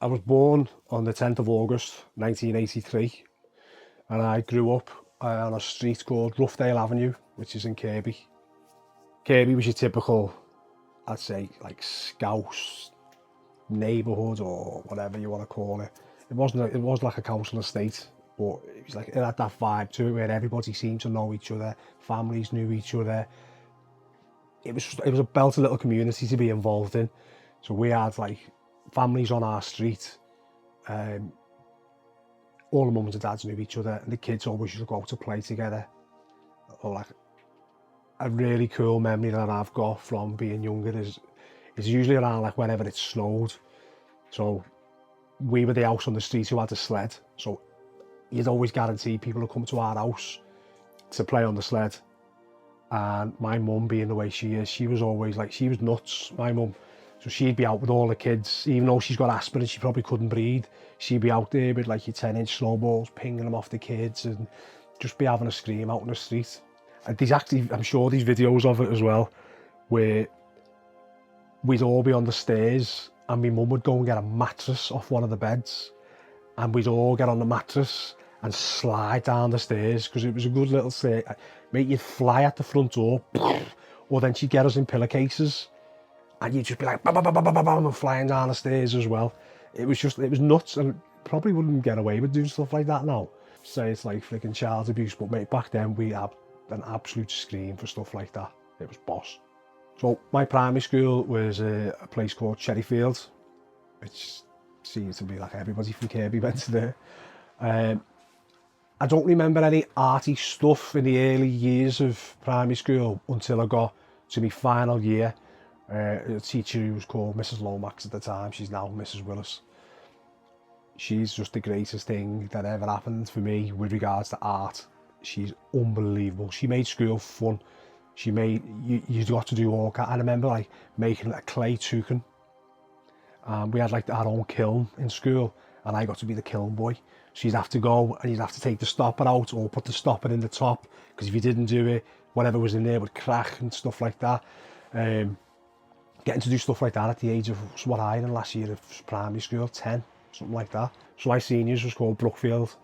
I was born on the 10th of August 1983, and I grew up on a street called Roughdale Avenue, which is in Kirby. Kirby was your typical, I'd say, like Scouse neighbourhood or whatever you want to call it. It was like a council estate, but it was like, it had that vibe to it where everybody seemed to know each other, families knew each other. It was a belted little community to be involved in. So we had like families on our street. All the mums and dads knew each other, and the kids always used to go out to play together. Or like a really cool memory that I've got from being younger is usually around like whenever it snowed. So we were the house on the street who had a sled. So you'd always guarantee people would come to our house to play on the sled. And my mum, being the way she is, she was always like, she was nuts, my mum. So she'd be out with all the kids, even though she's got aspirin, she probably couldn't breathe. She'd be out there with like your 10-inch snowballs, pinging them off the kids and just be having a scream out in the street. And there's actually, I'm sure there's videos of it as well, where we'd all be on the stairs and my mum would go and get a mattress off one of the beds, and we'd all get on the mattress and slide down the stairs, because it was a good little stair. Mate, you'd fly at the front door, or then she'd get us in pillowcases, and you'd just be like, bam, bam, bam, bam, bam, bam, and flying down the stairs as well. It was nuts, and probably wouldn't get away with doing stuff like that now. Say it's like flicking child abuse, but mate, back then we had an absolute scream for stuff like that. It was boss. So my primary school was a place called Cherryfield, which seems to be like everybody from Kirby went to there. I don't remember any arty stuff in the early years of primary school until I got to my final year. A teacher who was called Mrs. Lomax at the time, she's now Mrs. Willis. She's just the greatest thing that ever happened for me with regards to art. She's unbelievable. She made school fun. She made, you got to do all, I remember like making a clay toucan. We had like our own kiln in school, and I got to be the kiln boy. So you'd have to go and you'd have to take the stopper out or put the stopper in the top, because if you didn't do it, whatever was in there would crack and stuff like that. Getting to do stuff like that at the age of, what I did last year of primary school, 10, something like that. So my seniors was called Brookfield.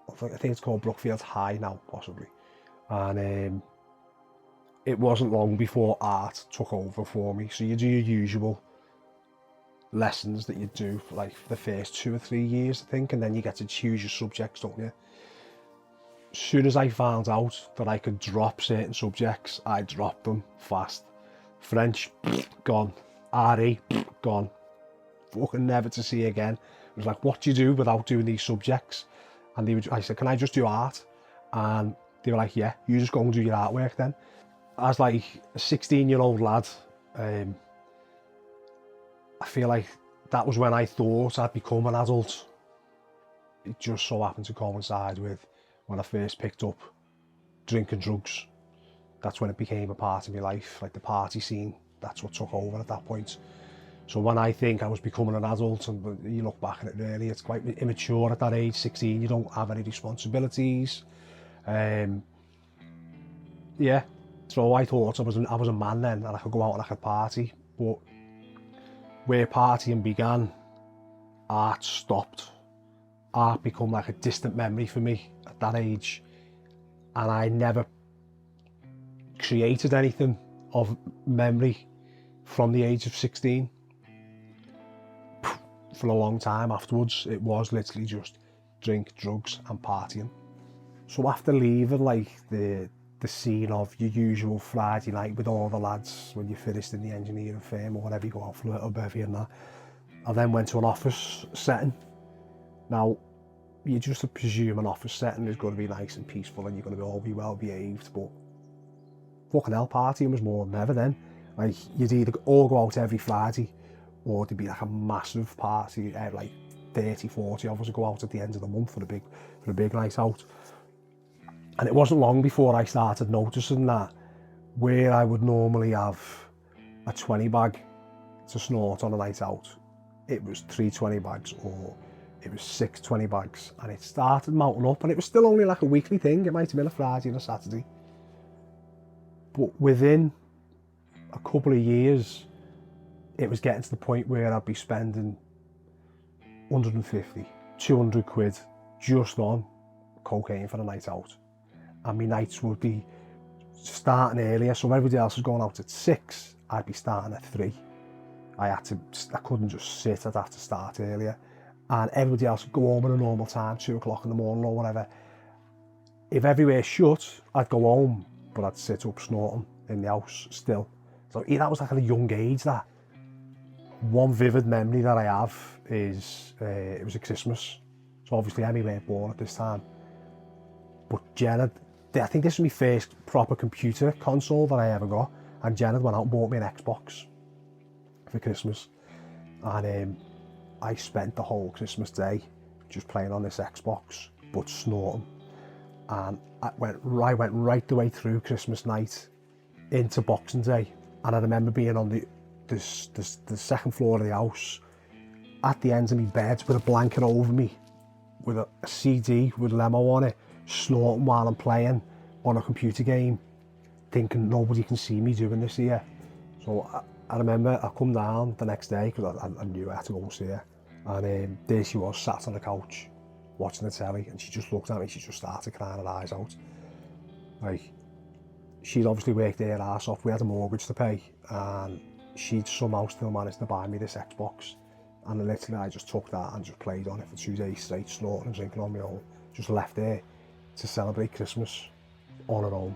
I think it's called Brookfield High now, possibly. And it wasn't long before art took over for me. So you do your usual lessons that you do for like the first 2 or 3 years, I think, and then you get to choose your subjects, don't you? As soon as I found out that I could drop certain subjects, I dropped them fast. French, gone. RE, gone. Fucking never to see again. It was like, what do you do without doing these subjects? And I said, can I just do art? And they were like, yeah, you just go and do your artwork then. As like a 16-year-old lad, I feel like that was when I thought I'd become an adult. It just so happened to coincide with when I first picked up drinking drugs. That's when it became a part of my life, like the party scene. That's what took over at that point. So when I think I was becoming an adult, and you look back at it, really, it's quite immature at that age, 16. You don't have any responsibilities. Yeah. So I thought I was a man then, and I could go out and I could party. But where partying began, art stopped. Art became like a distant memory for me at that age, and I never created anything of memory from the age of 16. For a long time afterwards, it was literally just drink, drugs and partying. So after leaving like the scene of your usual Friday night with all the lads when you finished in the engineering firm or whatever, you go out for a little bevy and that, I then went to an office setting. Now, you just presume an office setting is going to be nice and peaceful and you're going to all be well behaved, but fucking hell, partying was more than ever then. Like, you'd either all go out every Friday, or there'd be like a massive party, like 30, 40 of us would go out at the end of the month for a big night out. And it wasn't long before I started noticing that where I would normally have a 20 bag to snort on a night out, it was 3 20 bags, or it was 6 20 bags. And it started mounting up, and it was still only like a weekly thing. It might have been a Friday and a Saturday. But within a couple of years, it was getting to the point where I'd be spending 150, 200 quid just on cocaine for a night out. And my nights would be starting earlier, so everybody else was going out at 6, I'd be starting at 3. I couldn't just sit, I'd have to start earlier. And everybody else would go home at a normal time, 2 o'clock in the morning or whatever. If everywhere shut, I'd go home, but I'd sit up snorting in the house still. So yeah, that was like at a young age, that. One vivid memory that I have is, it was a Christmas. So obviously Emmy weren't born at this time. But Jenna, I think this was my first proper computer console that I ever got. And Jenna went out and bought me an Xbox for Christmas. And I spent the whole Christmas day just playing on this Xbox, but snorting. And I went right the way through Christmas night into Boxing Day. And I remember being on the second floor of the house, at the end of my bed with a blanket over me, with a CD with Lemo on it, snorting while I'm playing on a computer game, thinking nobody can see me doing this here. So I remember I come down the next day, because I knew I had to go and see her, and there she was, sat on the couch watching the telly, and she just looked at me, she just started crying her eyes out. Like, she'd obviously worked her ass off, we had a mortgage to pay, and she'd somehow still managed to buy me this Xbox. And literally I just took that and just played on it for 2 days straight, snorting and drinking on my own. Just left her to celebrate Christmas on her own,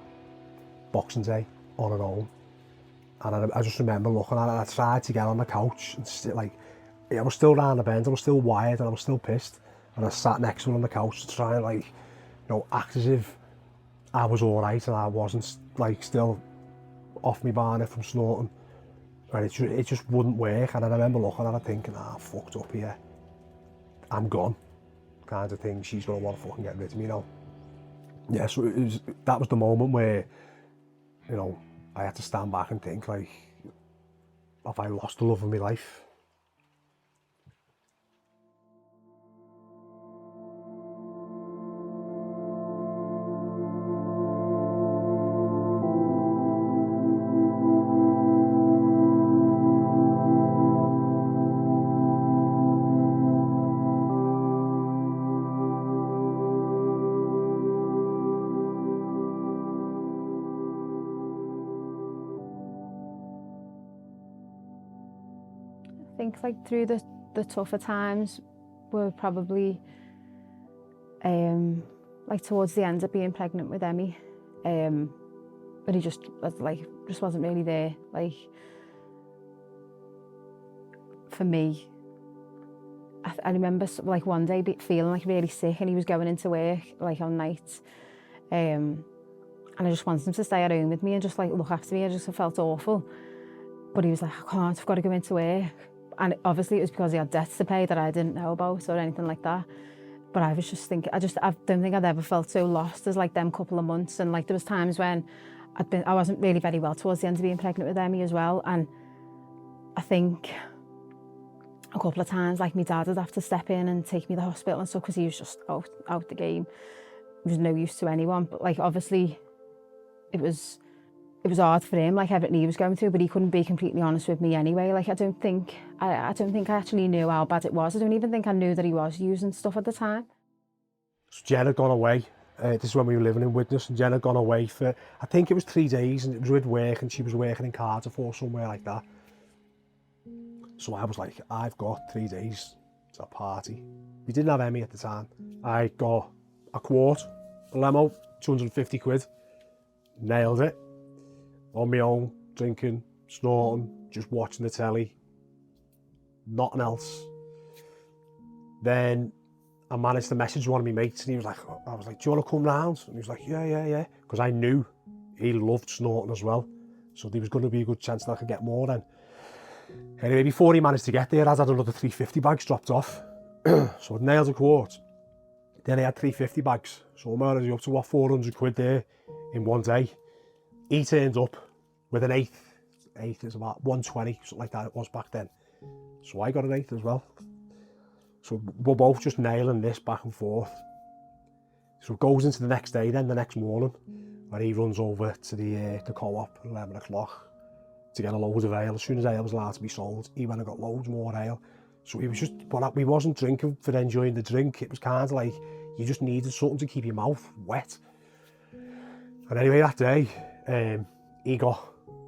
Boxing Day on her own. And I just remember looking at it, and I tried to get on the couch, and still, like, I was still round the bend, I was still wired, and I was still pissed. And I sat next to her on the couch to try and, like, you know, act as if I was alright and I wasn't, like, still off me barnet from snorting. And it just wouldn't work. And I remember looking at her thinking, I'm fucked up here, I'm gone, kind of thing. She's gonna want to fucking get rid of me now. Yeah, so that was the moment where, you know, I had to stand back and think, like, have I lost the love of my life? think like through the tougher times were probably like towards the end of being pregnant with Emmy, and he just wasn't really there. Like for me, I remember like one day feeling like really sick, and he was going into work like on nights, and I just wanted him to stay at home with me and just like look after me. I just felt awful, but he was like, I can't, I've got to go into work. And obviously it was because he had debts to pay that I didn't know about or anything like that. But I was just thinking, I don't think I'd ever felt so lost as like them couple of months. And like there was times when I wasn't really very well towards the end of being pregnant with Emmy as well. And I think a couple of times like my dad would have to step in and take me to the hospital and stuff because he was just out the game. He was no use to anyone. But like obviously it was hard for him, like everything he was going through, but he couldn't be completely honest with me anyway. Like I don't think I actually knew how bad it was. I don't even think I knew that he was using stuff at the time. So Jen had gone away. This is when we were living in Widnes, and Jen had gone away for, I think it was 3 days, and it was with work, and she was working in Cardiff or somewhere like that. So I was like, I've got 3 days to a party. We didn't have Emmy at the time. I got a quart, a limo, 250 quid, nailed it. On my own, drinking, snorting, just watching the telly, nothing else. Then I managed to message one of my mates, and he was like, I was like, do you want to come round? And he was like, yeah. Because I knew he loved snorting as well. So there was going to be a good chance that I could get more then. Anyway, before he managed to get there, I'd had another 350 bags dropped off. So I'd nailed a quart. Then I had 350 bags. So I'm already up to 400 quid there in one day. He turned up with an eighth. Eighth is about 120, something like that it was back then. So I got an eighth as well. So we're both just nailing this back and forth. So it goes into the next day then, the next morning, where he runs over to the co-op at 11 o'clock to get a load of ale. As soon as ale was allowed to be sold, he went and got loads more ale. So he was just, but we wasn't drinking for enjoying the drink. It was kind of like you just needed something to keep your mouth wet. And anyway, that day, he got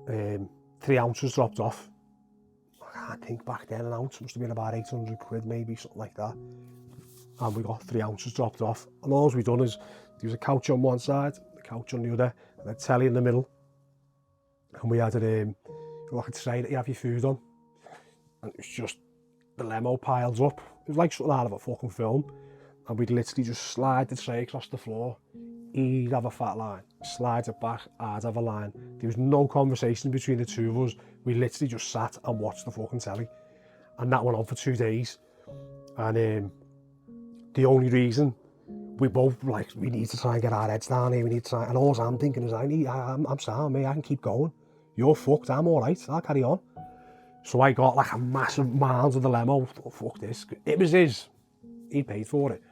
3 ounces dropped off. I can't think back then, an ounce must have been about 800 quid maybe, something like that. And we got 3 ounces dropped off. And all we done is, there was a couch on one side, the couch on the other, and a telly in the middle. And we had like a tray that you have your food on. And it was just, the limo piles up. It was like something out of a fucking film. And we'd literally just slide the tray across the floor. He'd have a fat line, slides it back, I'd have a line. There was no conversation between the two of us. We literally just sat and watched the fucking telly. And that went on for 2 days. And the only reason we both like, we need to try and get our heads down here, we need to try, and all I'm thinking is, I'm sound, mate, I can keep going. You're fucked, I'm all right, I'll carry on. So I got like a massive miles of the limo. Oh, fuck this. It was his. He paid for it.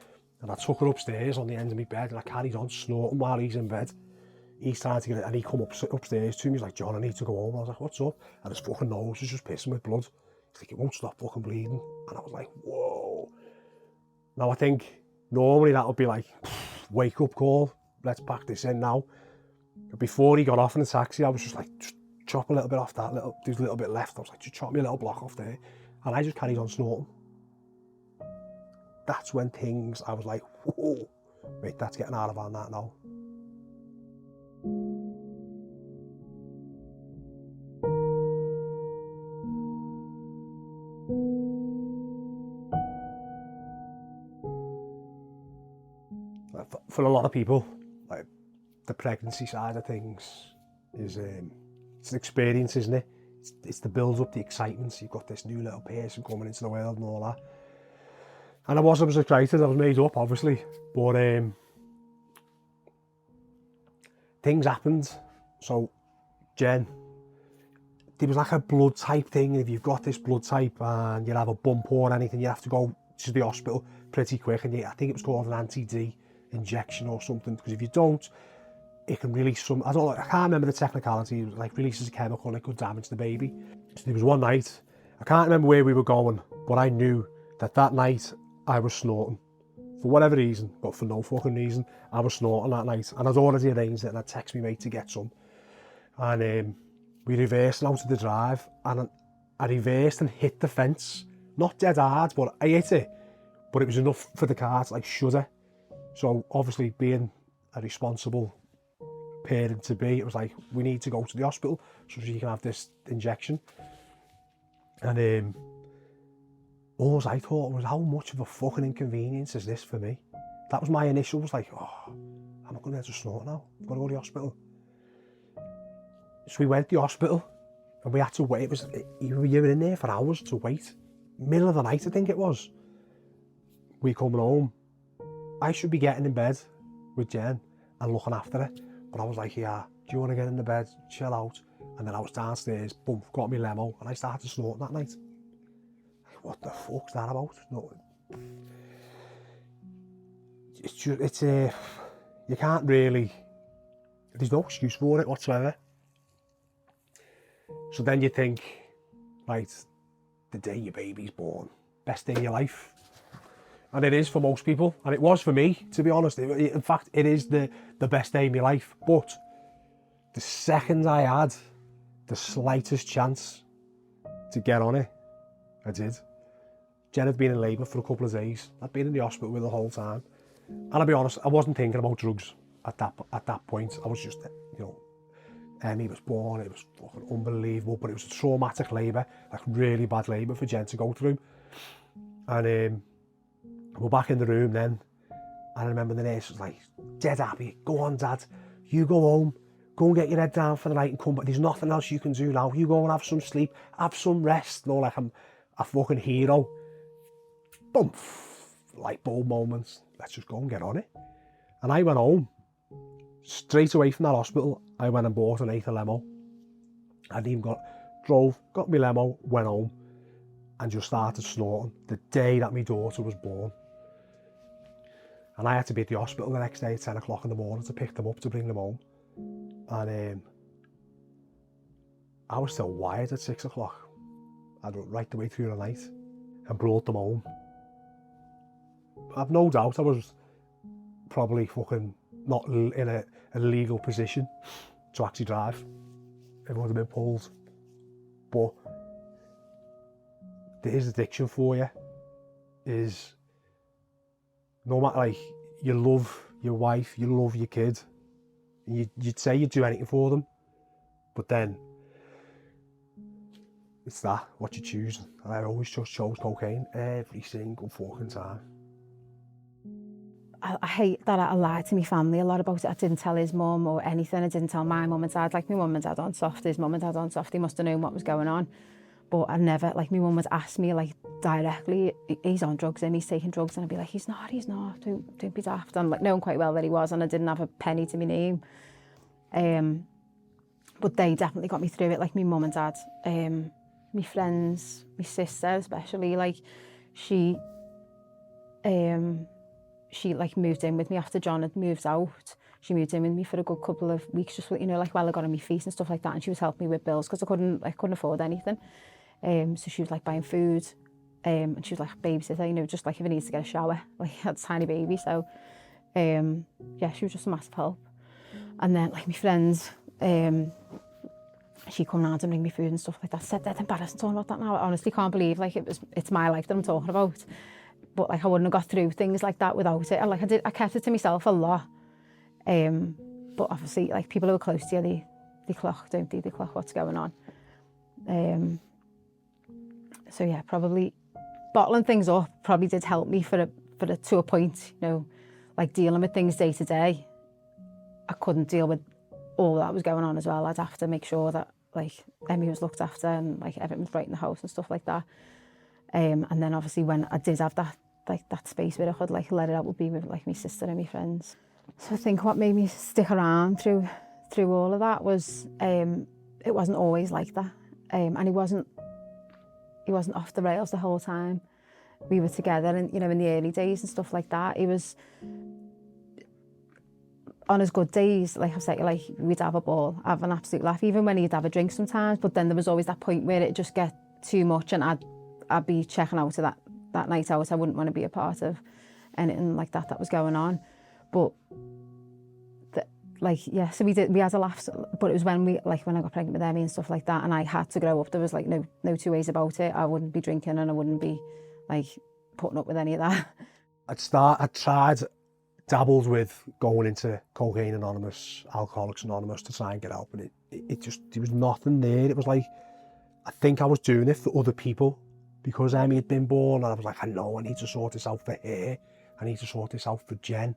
And I took her upstairs on the end of my bed, and I carried on snorting while he's in bed. He's trying to get it, and he come upstairs to me. He's like, John, I need to go home. I was like, what's up? And his fucking nose was just pissing with blood. He's like, it won't stop fucking bleeding. And I was like, whoa. Now I think normally that would be like, wake up call. Let's pack this in now. But before he got off in the taxi, I was just like, just chop a little bit off that. There's a little bit left. I was like, just chop me a little block off there. And I just carried on snorting. That's when things, I was like, whoa, wait, that's getting out of hand that now. For a lot of people, like the pregnancy side of things is, it's an experience, isn't it? It's the build up, the excitement. You've got this new little person coming into the world and all that. And I was excited, I was made up, obviously, but things happened. So, Jen, there was like a blood type thing. If you've got this blood type and you have a bump or anything, you have to go to the hospital pretty quick. And I think it was called an anti-D injection or something, because if you don't, it can release some, I can't remember the technicality, it like releases a chemical and it could damage the baby. So there was one night, I can't remember where we were going, but I knew that night I was snorting. For whatever reason, but for no fucking reason, I was snorting that night. And I'd already arranged it, and I'd text me mate to get some. And we reversed out to the drive, and I reversed and hit the fence. Not dead hard, but I hit it. But it was enough for the car to like shudder. So obviously being a responsible parent to be, it was like, we need to go to the hospital so she can have this injection. And all I thought was, how much of a fucking inconvenience is this for me? That was my initial, was like, oh, I'm not going to be able to snort now. I've got to go to the hospital. So we went to the hospital and we had to wait. You were in there for hours to wait. Middle of the night, I think it was. We coming home. I should be getting in bed with Jen and looking after her. But I was like, yeah, do you want to get in the bed, chill out? And then I was downstairs, boom, got me lemo, and I started snorting that night. Like, what the fuck's that about? No, it's just, you can't really, there's no excuse for it whatsoever. So then you think, right, the day your baby's born, best day of your life. And it is for most people, and it was for me, to be honest. In fact, it is the best day of my life. But the second I had the slightest chance to get on it, I did. Jen had been in labour for a couple of days. I'd been in the hospital with her the whole time. And I'll be honest, I wasn't thinking about drugs at that point. I was just, you know, Emmy was born, it was fucking unbelievable, but it was a traumatic labour, like really bad labour for Jen to go through. And we're back in the room then, and I remember the nurse was like, dead happy, go on dad, you go home, go and get your head down for the night and come back, there's nothing else you can do now, you go and have some sleep, have some rest. No, like I'm a fucking hero. Boom, light bulb moments, let's just go and get on it. And I went home, straight away from that hospital, I went and bought an 8 limo. I even got my limo, went home, and just started snorting the day that my daughter was born. And I had to be at the hospital the next day at 10 o'clock in the morning to pick them up, to bring them home. And I was still wired at 6 o'clock. I went right the way through the night and brought them home. I've no doubt I was probably fucking not in a legal position to actually drive. It would have been pulled. But his addiction for you is, no matter, like, you love your wife, you love your kid, and you'd say you'd do anything for them, but then it's that, what you choose. And I always just chose cocaine every single fucking time. I hate that I lied to my family a lot about it. I didn't tell his mum or anything. I didn't tell my mum and dad. Like, my mum and dad aren't soft. His mum and dad aren't soft. They must have known what was going on. But I never, like, my mum would ask me, like, directly, he's on drugs and he's taking drugs. And I'd be like, he's not, don't be daft. And, like, knowing quite well that he was, and I didn't have a penny to my name. But they definitely got me through it, like my mum and dad. My friends, my sister especially, like, she like moved in with me after John had moved out. She moved in with me for a good couple of weeks, just, you know, like, while I got on my feet and stuff like that. And she was helping me with bills because I couldn't afford anything. So she was like buying food, and she was like babysitter, you know, just like if I needed to get a shower, like, I had a tiny baby. So yeah, she was just a massive help. And then, like, my friends, she come round and bring me food and stuff like that. Said, dead embarrassed talking about that now. I honestly can't believe, like, it's my life that I'm talking about. But, like, I wouldn't have got through things like that without it. I kept it to myself a lot. But obviously, like, people who are close to you, they clock, don't they? They clock what's going on. So yeah, probably bottling things up probably did help me to a point, you know, like, dealing with things day to day. I couldn't deal with all that was going on as well. I'd have to make sure that, like, Emmy was looked after and, like, everything was right in the house and stuff like that. And then obviously when I did have that, like, that space where I could, like, let it out, would be with, like, my sister and my friends. So I think what made me stick around through all of that was it wasn't always like that. And he wasn't off the rails the whole time. We were together, and, you know, in the early days and stuff like that, he was on his good days, like I've said, like, we'd have a ball, have an absolute laugh, even when he'd have a drink sometimes. But then there was always that point where it'd just get too much, and I'd be checking out of that night out. I wouldn't want to be a part of anything like that was going on. But like, yeah, so we had a laugh, but it was when I got pregnant with Emmy and stuff like that, and I had to grow up. There was like no two ways about it. I wouldn't be drinking, and I wouldn't be like putting up with any of that. I tried, dabbled with going into Cocaine Anonymous, Alcoholics Anonymous to try and get help, and there was nothing there. It was like, I think I was doing it for other people because Emmy had been born, and I was like, I know I need to sort this out for her. I need to sort this out for Jen.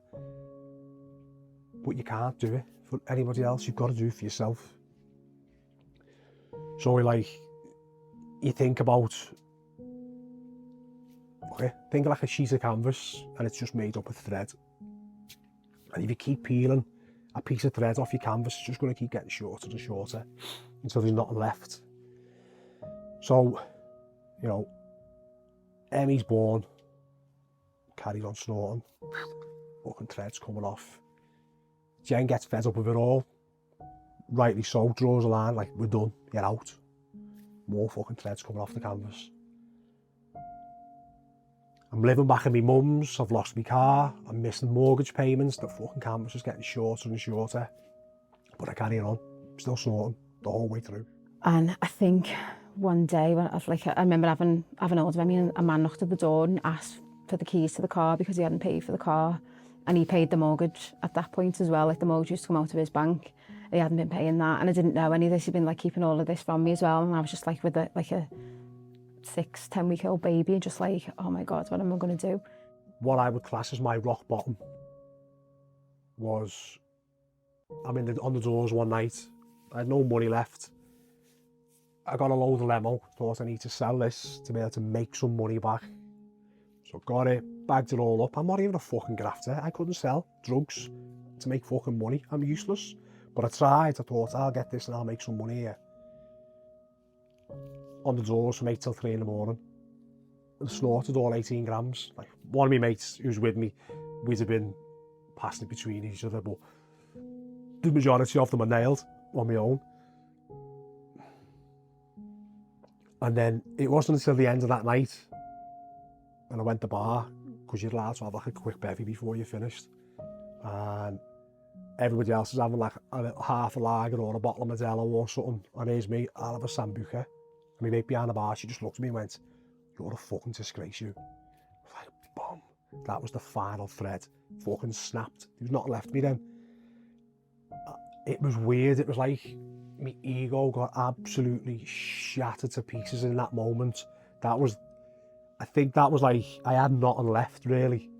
But you can't do it for anybody else. You've got to do it for yourself. So you think about, think of like a sheet of canvas, and it's just made up of thread. And if you keep peeling a piece of thread off your canvas, it's just going to keep getting shorter and shorter until there's nothing left. So, Emmy's born, carries on snorting, fucking thread's coming off. Jen gets fed up with it all, rightly so, draws a line, like, we're done, get out. More fucking threads coming off the canvas. I'm living back in my mum's, I've lost my car, I'm missing mortgage payments, the fucking canvas is getting shorter and shorter. But I carry on, still snorting the whole way through. And I think one day, when I remember having ordered Emmy, and a man knocked at the door and asked for the keys to the car because he hadn't paid for the car. And he paid the mortgage at that point as well. Like, the mortgage used to come out of his bank. He hadn't been paying that, and I didn't know any of this. He'd been like keeping all of this from me as well. And I was just like with a 6-10-week-old baby, just like, oh my God, what am I going to do? What I would class as my rock bottom was, I'm on the doors one night. I had no money left. I got a load of lemo, thought I need to sell this to be able to make some money back. So got it, bagged it all up. I'm not even a fucking grafter. I couldn't sell drugs to make fucking money. I'm useless. But I tried. I thought, I'll get this and I'll make some money here. On the doors from 8 till 3 in the morning. And snorted all 18 grams. Like, one of my mates who was with me, we'd have been passing it between each other, but the majority of them are nailed on my own. And then it wasn't until the end of that night, and I went to the bar, because you're allowed to have like a quick bevy before you finished. And everybody else is having like half a lager or a bottle of Modelo or something. And here's me, I'll have a Sambuca. And my mate behind the bar, she just looked at me and went, you're a fucking disgrace, you. I was like, boom. That was the final thread. Fucking snapped. There was nothing left of me then. It was weird. It was like my ego got absolutely shattered to pieces in that moment. I think that was like, I had nothing left really.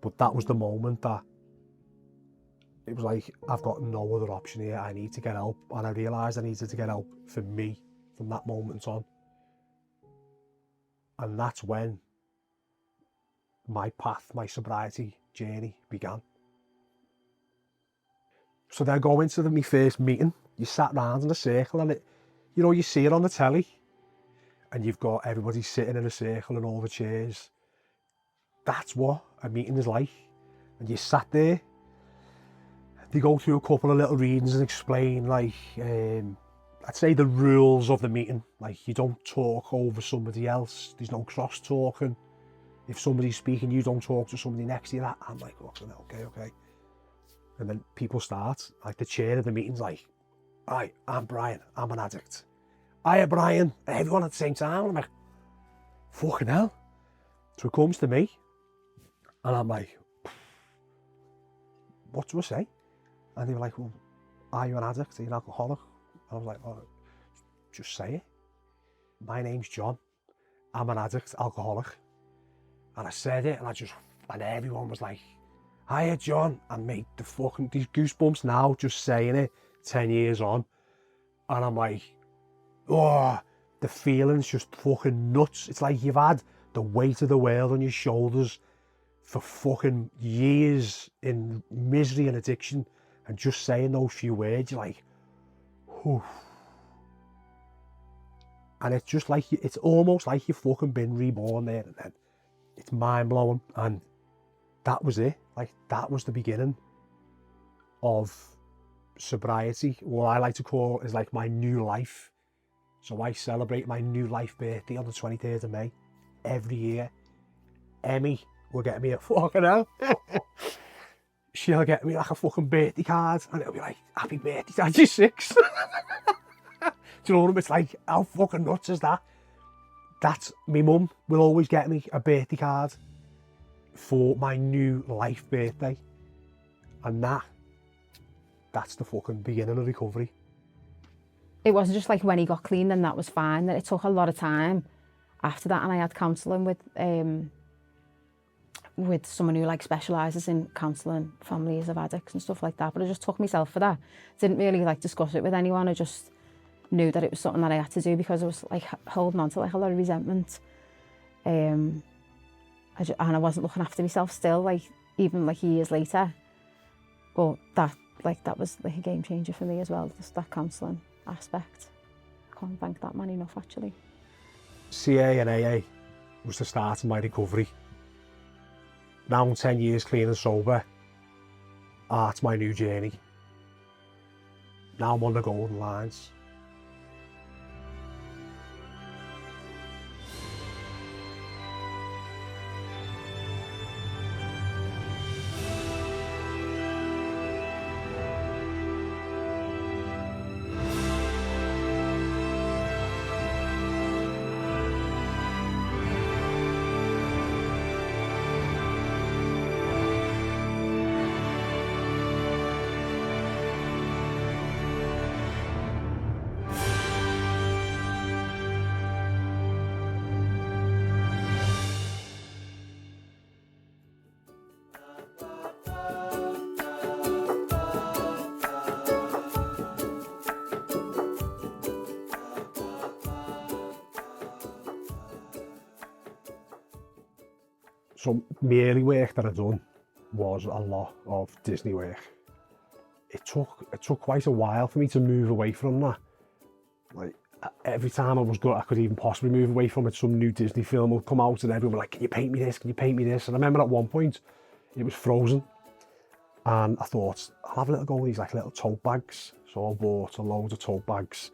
But that was the moment that it was like, I've got no other option here. I need to get help. And I realised I needed to get help for me from that moment on. And that's when my path, my sobriety journey began. So then going to my first meeting, you sat round in a circle and you see it on the telly and you've got everybody sitting in a circle in all the chairs. That's what a meeting is like. And you sat there, they go through a couple of little readings and explain like, I'd say the rules of the meeting. Like, you don't talk over somebody else, there's no cross talking. If somebody's speaking, you don't talk to somebody next to you. I'm like, okay. And then people start, like the chair of the meeting's like, hi, I'm Brian, I'm an addict. Hiya, Brian, and everyone at the same time. I'm like, fucking hell. So it comes to me, and I'm like, what do I say? And they were like, well, are you an addict? Are you an alcoholic? And I was like, oh, just say it. My name's John. I'm an addict, alcoholic. And I said it, and everyone was like, hiya, John. And mate, these goosebumps now, just saying it, 10 years on. And I'm like, oh, the feeling's just fucking nuts. It's like you've had the weight of the world on your shoulders for fucking years in misery and addiction. And just saying those few words, you're like, whew. And it's just like, it's almost like you've fucking been reborn there and then. It's mind blowing. And that was it. Like, that was the beginning of sobriety. What I like to call is like my new life. So I celebrate my new life birthday on the 23rd of May every year. Emmy will get me a fucking hell. she'll get me like a fucking birthday card and it'll be like, happy birthday, Dad, you're 6. Do you know what I mean? It's like, how fucking nuts is that? That's, my mum will always get me a birthday card for my new life birthday. And that's the fucking beginning of recovery. It wasn't just like when he got clean and that was fine, that it took a lot of time after that, and I had counselling with someone who like specialises in counselling families of addicts and stuff like that, but I just took myself for that. Didn't really like discuss it with anyone. I just knew that it was something that I had to do because I was like holding on to like a lot of resentment. And I wasn't looking after myself still, like even like years later. But that was like a game changer for me as well, just that counselling aspect. I can't thank that man enough actually. CA and AA was the start of my recovery. Now I'm 10 years clean and sober. That's my new journey. Now I'm on the golden lines. So my early work that I'd done was a lot of Disney work. It took quite a while for me to move away from that. Like every time I could even possibly move away from it, some new Disney film would come out and everyone was like, can you paint me this? Can you paint me this? And I remember at one point it was Frozen. And I thought, I'll have a little go with these like little tote bags. So I bought a load of tote bags.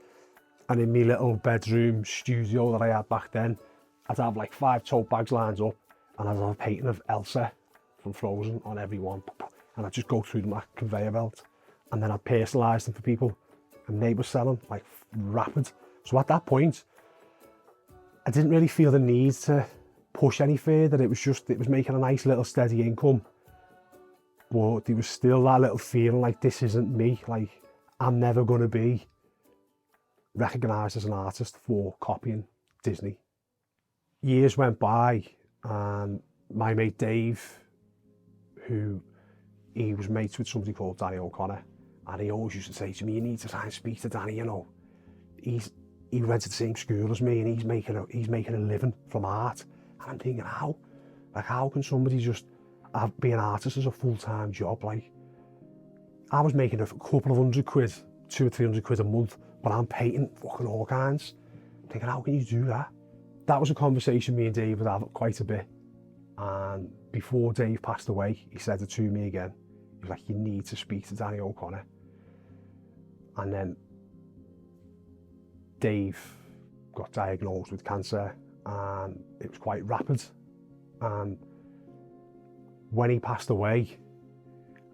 And in my little bedroom studio that I had back then, I'd have like 5 tote bags lined up. And I'd have a painting of Elsa from Frozen on every one. And I'd just go through them like a conveyor belt. And then I'd personalise them for people. And they were selling like rapid. So at that point, I didn't really feel the need to push any further. It was making a nice little steady income. But there was still that little feeling like this isn't me. Like I'm never going to be recognised as an artist for copying Disney. Years went by. And my mate Dave, he was mates with somebody called Danny O'Connor, and he always used to say to me, you need to try and speak to Danny, you know. He went to the same school as me and he's making a living from art. And I'm thinking, how? Like how can somebody just be an artist as a full-time job? Like I was making a couple of £100, 200 or 300 quid a month, but I'm painting fucking all kinds. I'm thinking, how can you do that? That was a conversation me and Dave would have quite a bit. And before Dave passed away, he said it to me again. He was like, you need to speak to Danny O'Connor. And then Dave got diagnosed with cancer and it was quite rapid. And when he passed away,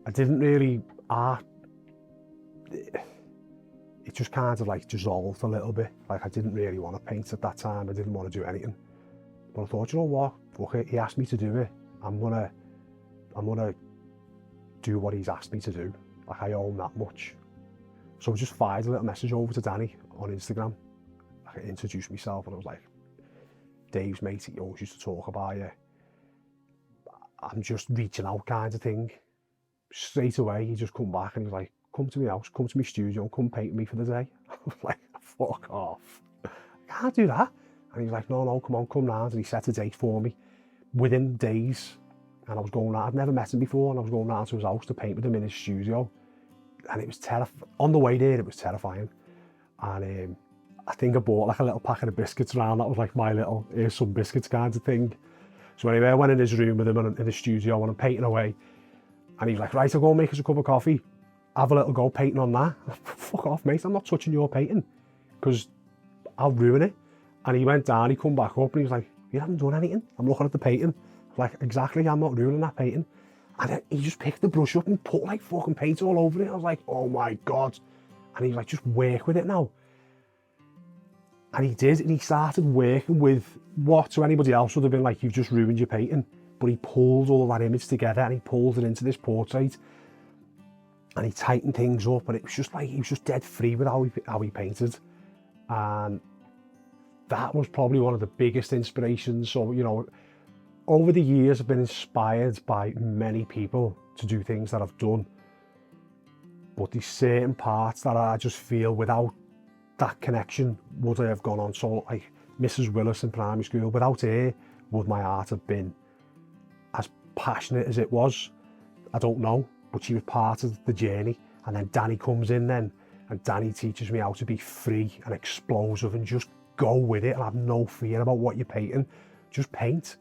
I didn't really, it just kind of like dissolved a little bit. Like I didn't really want to paint at that time. I didn't want to do anything. But I thought, you know what? Okay, he asked me to do it. I'm gonna do what he's asked me to do. Like I own that much. So I just fired a little message over to Danny on Instagram. I introduced myself and I was like, Dave's mate, he always used to talk about you. I'm just reaching out kind of thing. Straight away, he just come back and he's like, come to my house, come to my studio and come paint me for the day. I was like, fuck off. I can't do that. And he's like, no, come on, come round. And he set a date for me within days. And I was going round, I'd never met him before, and I was going round to his house to paint with him in his studio. And it was terrifying. On the way there, it was terrifying. And I think I bought like a little packet of biscuits around. That was like my little, here's some biscuits kind of thing. So anyway, I went in his room with him in the studio and I'm painting away. And he's like, right, I'll go and make us a cup of coffee. Have a little go painting on that. Fuck off, mate, I'm not touching your painting because I'll ruin it. And he went down, he come back up and he was like, you haven't done anything. I'm looking at the painting. I was like, exactly, I'm not ruining that painting. And he just picked the brush up and put like fucking paint all over it. I was like, oh my God. And he was like, just work with it now. And he did, and he started working with what to anybody else would have been like, you've just ruined your painting. But he pulled all that image together and he pulled it into this portrait. And he tightened things up, and it was just like, he was just dead free with how he painted. And that was probably one of the biggest inspirations. So, you know, over the years, I've been inspired by many people to do things that I've done. But there's certain parts that I just feel without that connection would I have gone on. So like Mrs. Willis in primary school, without her, would my art have been as passionate as it was? I don't know, but she was part of the journey. And then Danny comes in then, and Danny teaches me how to be free and explosive and just go with it and have no fear about what you're painting, just paint.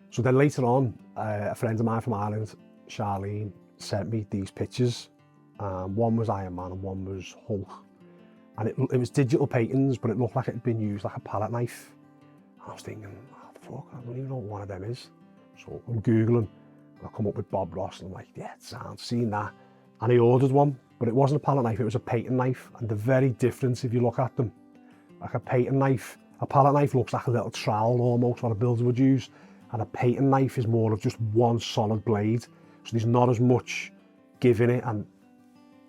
So then later on, a friend of mine from Ireland, Charlene, sent me these pictures. One was Iron Man and one was Hulk. And it was digital paintings, but it looked like it had been used like a palette knife. And I was thinking, oh, fuck, I don't even know what one of them is. So I'm Googling, and I come up with Bob Ross, and I'm like, yeah, it sounds, seen that. And I ordered one, but it wasn't a palette knife, it was a painting knife. And they're very different if you look at them. Like a painting knife, a palette knife looks like a little trowel almost, what a builder would use. And a painting knife is more of just one solid blade. So there's not as much give in it, and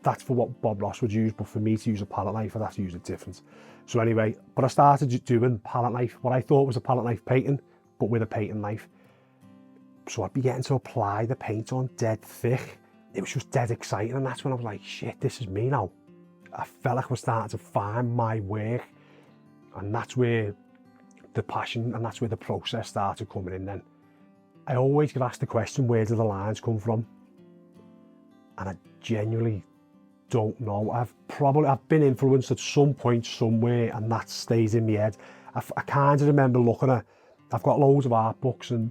that's for what Bob Ross would use, but for me to use a palette knife, I'd have to use it different. So anyway, but I started doing palette knife, what I thought was a palette knife painting, but with a painting knife. So I'd be getting to apply the paint on dead thick. It was just dead exciting, and that's when I was like, shit, this is me now. I felt like I was starting to find my work, and that's where the passion and that's where the process started coming in then. I always get asked the question, where do the lines come from? And I genuinely don't know. I've been influenced at some point somewhere, and that stays in my head. I kind of remember looking at, I've got loads of art books and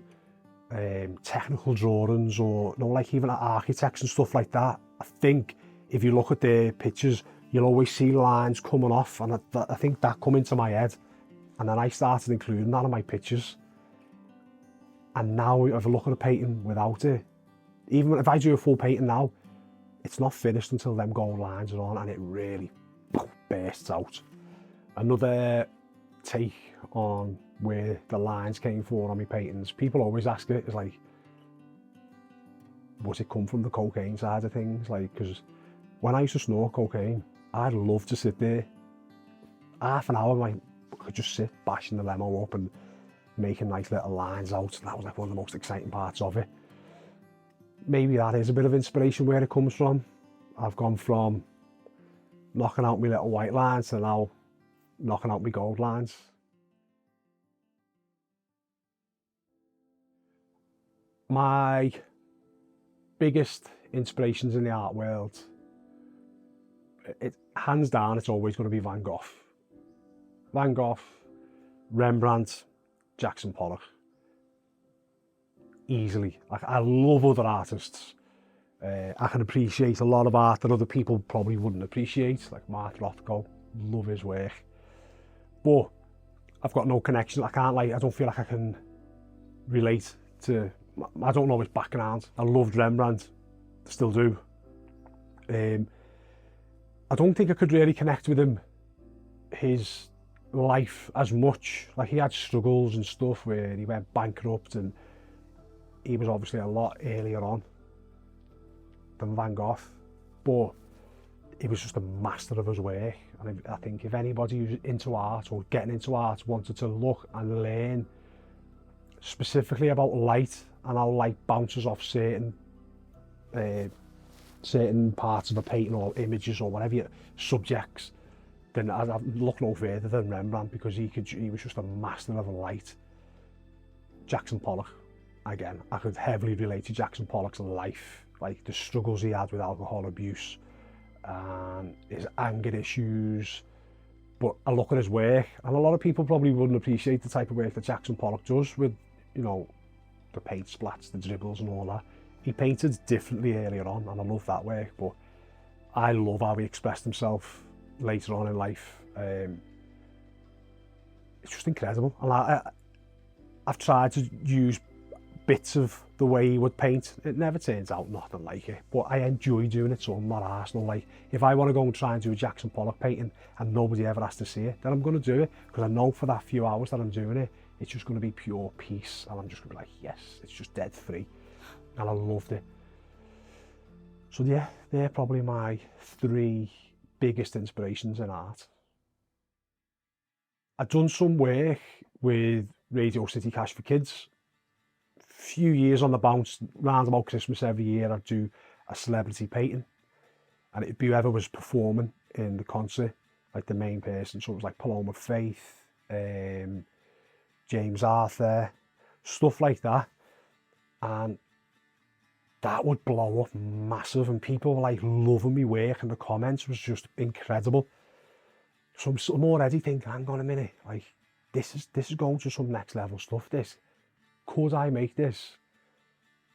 technical drawings, or you know, like even at architects and stuff like that. I think if you look at their pictures, you'll always see lines coming off, and I think that come into my head, and then I started including that in my pictures. And now if I look at a painting without it, even if I do a full painting now, it's not finished until them gold lines are on, and it really bursts out. Another take on where the lines came from on my paintings, people always ask it, is like, was it come from the cocaine side of things? Like, because when I used to snort cocaine, I'd love to sit there half an hour, like, I could just sit bashing the lemo up and making nice little lines out. That was like one of the most exciting parts of it. Maybe that is a bit of inspiration where it comes from. I've gone from knocking out my little white lines to now knocking out my gold lines. My biggest inspirations in the art world, hands down, it's always going to be Van Gogh. Van Gogh, Rembrandt, Jackson Pollock. Easily. Like, I love other artists. I can appreciate a lot of art that other people probably wouldn't appreciate, like Mark Rothko. Love his work. But I've got no connection. I don't feel like I can relate to, I don't know his background. I loved Rembrandt, still do. I don't think I could really connect with him, his life as much. Like, he had struggles and stuff where he went bankrupt, and he was obviously a lot earlier on than Van Gogh, but he was just a master of his work. And I think if anybody who's into art or getting into art wanted to look and learn specifically about light and how light bounces off certain parts of a painting or images or whatever subjects, then I'd look no further than Rembrandt, because he was just a master of light. Jackson Pollock, again, I could heavily relate to Jackson Pollock's life, like the struggles he had with alcohol abuse and his anger issues. But I look at his work, and a lot of people probably wouldn't appreciate the type of work that Jackson Pollock does with, you know, the paint splats, the dribbles and all that. He painted differently earlier on, and I love that work, but I love how he expressed himself later on in life. It's just incredible. And I've tried to use bits of the way he would paint. It never turns out nothing like it, but I enjoy doing it, so I'm not arsed. Like, if I want to go and try and do a Jackson Pollock painting and nobody ever has to see it, then I'm going to do it, because I know for that few hours that I'm doing it, it's just going to be pure peace, and I'm just going to be like, yes, it's just dead free, and I loved it. So yeah, they're probably my 3 biggest inspirations in art. I've done some work with Radio City Cash for Kids. Few years on the bounce, round about Christmas every year, I'd do a celebrity painting, and it'd be whoever was performing in the concert, like the main person. So it was like Paloma Faith, James Arthur, stuff like that, and that would blow up massive, and people were like loving me work, and the comments was just incredible. So I'm already thinking, hang on a minute, like this is going to some next level stuff. Could I make this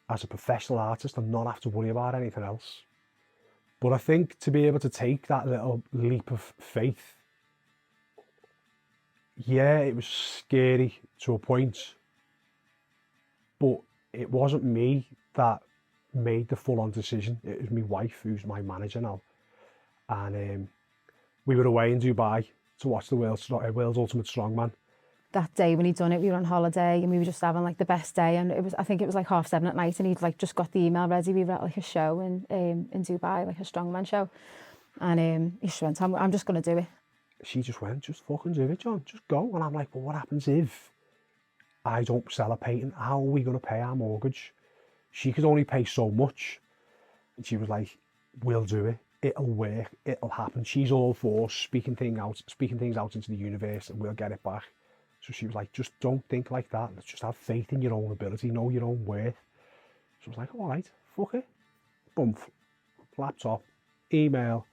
as a professional artist and not have to worry about anything else? But I think to be able to take that little leap of faith, yeah, it was scary to a point, but it wasn't me that made the full-on decision. It was my wife, who's my manager now, and we were away in Dubai to watch the world's Ultimate Strongman. That day when he'd done it, we were on holiday and we were just having like the best day, and I think it was like 7:30 at night, and he'd like just got the email ready. We were at like a show in Dubai, like a strongman show, and he just went, I'm just going to do it. She just went, just fucking do it, John, just go. And I'm like, well, what happens if I don't sell a painting? How are we going to pay our mortgage? She could only pay so much. And she was like, we'll do it. It'll work. It'll happen. She's all for speaking things out into the universe, and we'll get it back. So she was like, just don't think like that. Let's just have faith in your own ability, know your own worth. So I was like, all right, fuck it. Bump, laptop, email,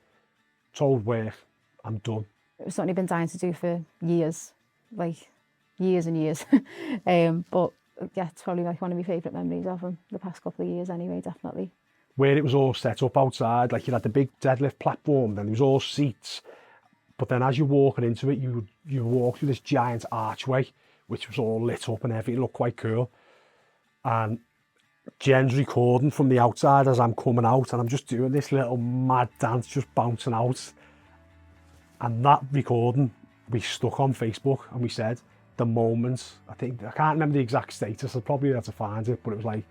told work, I'm done. It was something I've been dying to do for years, like years and years. But yeah, it's probably like one of my favourite memories of him, the past couple of years anyway, definitely. Where it was all set up outside, like you had the big deadlift platform, then there was all seats. But then as you're walking into it, you walk through this giant archway, which was all lit up and everything looked quite cool. And Jen's recording from the outside as I'm coming out, and I'm just doing this little mad dance, just bouncing out. And that recording, we stuck on Facebook, and we said, the moment, I can't remember the exact status, I'll probably have to find it, but it was like,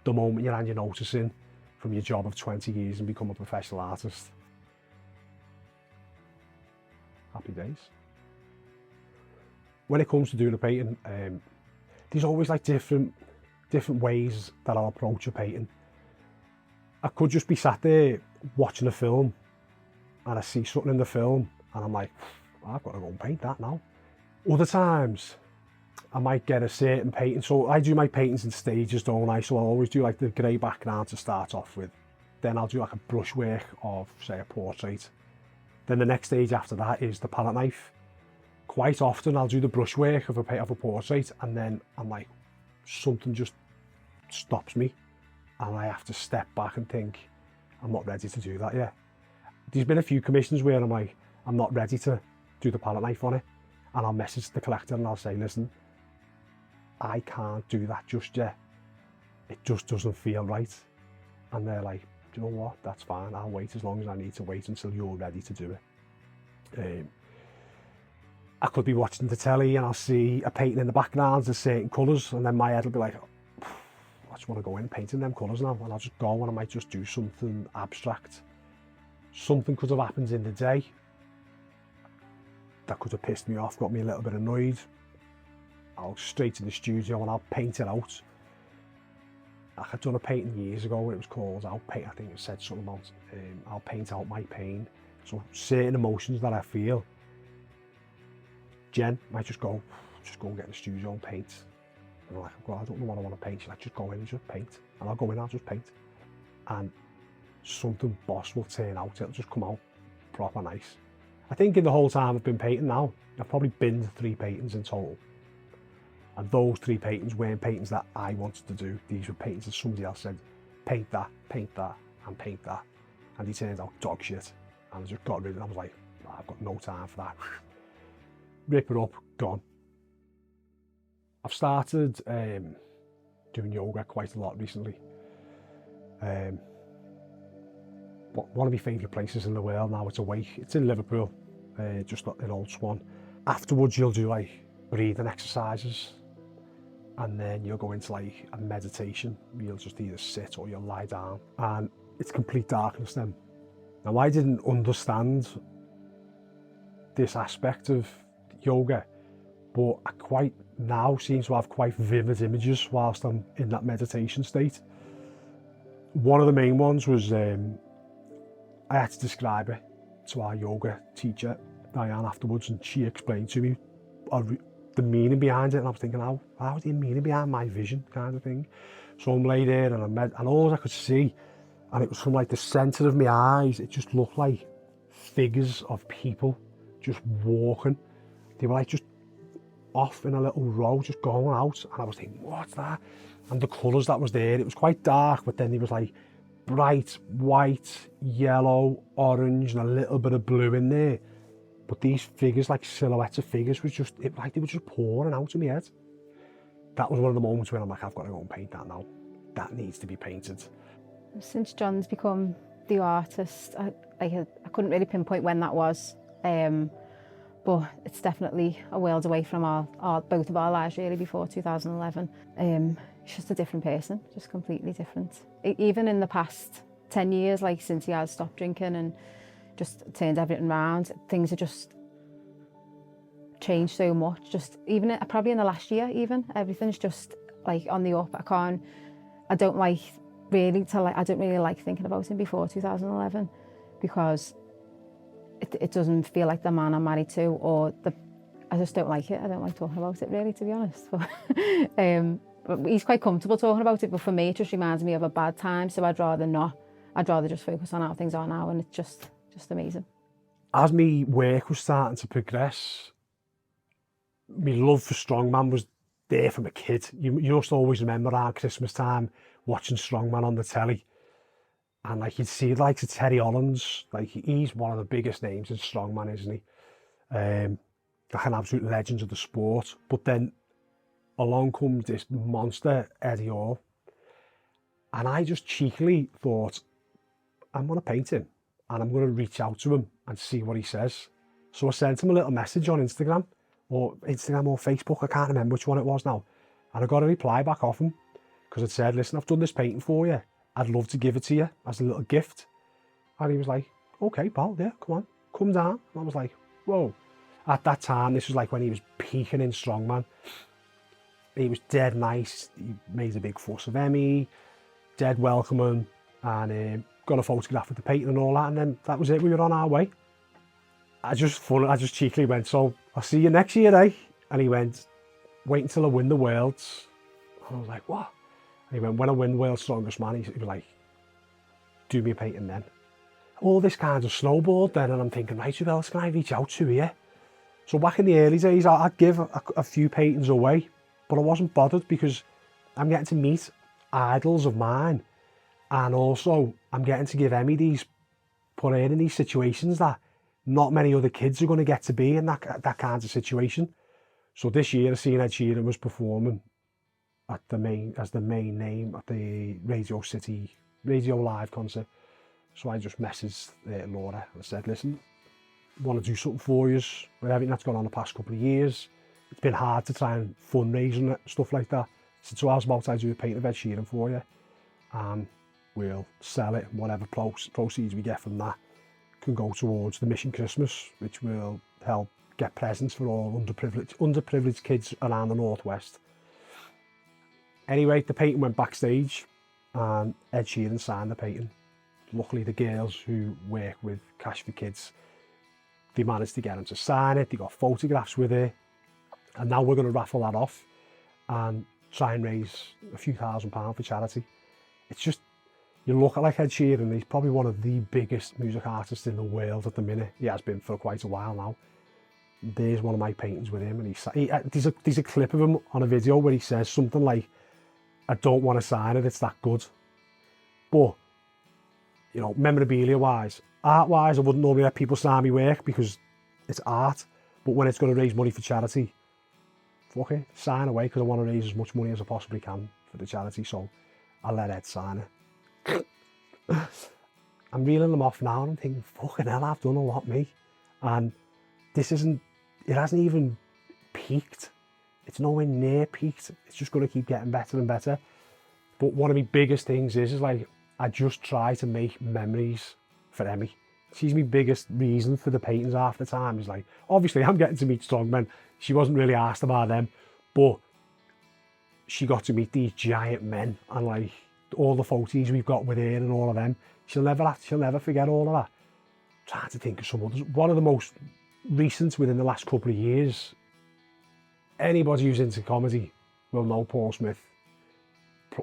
the moment you're on your noticing from your job of 20 years and become a professional artist. Happy days. When it comes to doing a painting, there's always like different ways that I'll approach a painting. I could just be sat there watching a film, and I see something in the film, and I'm like, I've got to go and paint that now. Other times, I might get a certain painting. So I do my paintings in stages, don't I? So I'll always do like the grey background to start off with. Then I'll do like a brushwork of, say, a portrait. Then the next stage after that is the palette knife. Quite often I'll do the brushwork of a portrait, and then I'm like, something just stops me, and I have to step back and think, I'm not ready to do that yet. There's been a few commissions where I'm like, I'm not ready to do the palette knife on it, and I'll message the collector and I'll say, listen, I can't do that just yet. It just doesn't feel right. And they're like, do you know what, that's fine, I'll wait as long as I need to wait until you're ready to do it. I could be watching the telly and I'll see a painting in the background of certain colours, and then my head will be like, oh, I just want to go in painting them colours now, and I'll just go and I might just do something abstract. Something could have happened in the day that could have pissed me off, got me a little bit annoyed. I'll straight to the studio and I'll paint it out. I'd done a painting years ago, it was called I think it said something about I'll paint out my pain. So certain emotions that I feel, Jen might just go and get in the studio and paint. And I'm like, well, I don't know what I want to paint. She's like, just go in and just paint. And I'll go in, I'll just paint. And something boss will turn out, it'll just come out proper nice. I think in the whole time I've been painting now, I've probably binned 3 paintings in total. And those 3 paintings weren't paintings that I wanted to do. These were paintings that somebody else said, paint that, and paint that. And he turned out dog shit. And I just got rid of it. I was like, I've got no time for that. Rip it up, gone. I've started doing yoga quite a lot recently. But one of my favourite places in the world now, it's away. It's in Liverpool, just in Old Swan. Afterwards, you'll do like breathing exercises, and then you'll go into like a meditation. You'll just either sit or you'll lie down, and it's complete darkness then. Now, I didn't understand this aspect of yoga, but I quite now seem to have quite vivid images whilst I'm in that meditation state. One of the main ones was I had to describe it to our yoga teacher, Diane, afterwards, and she explained to me the meaning behind it, and I was thinking, how is the meaning behind my vision, kind of thing. So I'm laid there, and all I could see, and it was from like the centre of my eyes, it just looked like figures of people just walking. They were like just off in a little row, just going out, and I was thinking, what's that? And the colours that was there, it was quite dark, but then there was like bright white, yellow, orange, and a little bit of blue in there. But these figures, like silhouettes of figures, was just, like they were just pouring out of my head. That was one of the moments when I'm like, I've got to go and paint that now. That needs to be painted. Since John's become the artist, I couldn't really pinpoint when that was. But it's definitely a world away from both of our lives really before 2011. He's just a different person, just completely different. Even in the past 10 years, like since he has stopped drinking and just turned everything around, things have just changed so much. Just even probably in the last year, even everything's just like on the up. I don't really like thinking about him before 2011 because it doesn't feel like the man I'm married to, I just don't like it. I don't like talking about it really, to be honest. But he's quite comfortable talking about it, but for me it just reminds me of a bad time, so I'd rather not. I'd rather just focus on how things are now, and it's just amazing. As my work was starting to progress, my love for strongman was there from a kid. You must always remember around Christmas time watching strongman on the telly. And like you'd see like Terry Hollands, like he's one of the biggest names in strongman, isn't he? Like an absolute legend of the sport. But then along comes this monster, Eddie Hall. And I just cheekily thought, I'm going to paint him and I'm going to reach out to him and see what he says. So I sent him a little message on Instagram or Facebook, I can't remember which one it was now. And I got a reply back off him because it said, listen, I've done this painting for you. I'd love to give it to you as a little gift. And he was like, okay, pal, yeah, come on, come down. And I was like, whoa. At that time, this was like when he was peaking in strongman. He was dead nice. He made a big fuss of Emmy, dead welcoming, and got a photograph with the painting and all that. And then that was it. We were on our way. I just cheekily went, so I'll see you next year, eh? And he went, wait until I win the Worlds. And I was like, what? And he went, when I win the World's Strongest Man, he was like, do me a painting then. All this kind of snowballed then, and I'm thinking, right, who else can I reach out to here? So back in the early days, I'd give a few paintings away, but I wasn't bothered because I'm getting to meet idols of mine. And also, I'm getting to give Emmy put her in these situations that not many other kids are going to get to be in that kind of situation. So this year, I seen Ed Sheeran was performing as the main name at the Radio Live concert. So I just messaged Laura and I said, listen, I want to do something for you with everything that's gone on the past couple of years. It's been hard to try and fundraise and stuff like that. So I was about to do a paint of Ed Sheeran for you. We'll sell it, whatever proceeds we get from that can go towards the Mission Christmas, which will help get presents for all underprivileged kids around the Northwest. Anyway, the painting went backstage and Ed Sheeran signed the painting. Luckily, the girls who work with Cash for Kids, they managed to get him to sign it. They got photographs with it. And now we're going to raffle that off and try and raise a few £1,000 for charity. It's just, you look at like Ed Sheeran, he's probably one of the biggest music artists in the world at the minute. He has been for quite a while now. There's one of my paintings with him, and there's a clip of him on a video where he says something like, I don't want to sign it, it's that good. But, you know, memorabilia-wise, art-wise, I wouldn't normally let people sign my work because it's art. But when it's going to raise money for charity, fuck it, sign away, because I want to raise as much money as I possibly can for the charity, so I let Ed sign it. I'm reeling them off now and I'm thinking, fucking hell, I've done a lot, me. And it hasn't even peaked. It's nowhere near peaked. It's just going to keep getting better and better. But one of my biggest things is like, I just try to make memories for Emmy. She's my biggest reason for the paintings half the time. Is like, obviously I'm getting to meet strongmen. She wasn't really asked about them, but she got to meet these giant men, and like all the photos we've got with her and all of them. She'll never forget all of that. I'm trying to think of some others. One of the most recent within the last couple of years, anybody who's into comedy will know Paul Smith.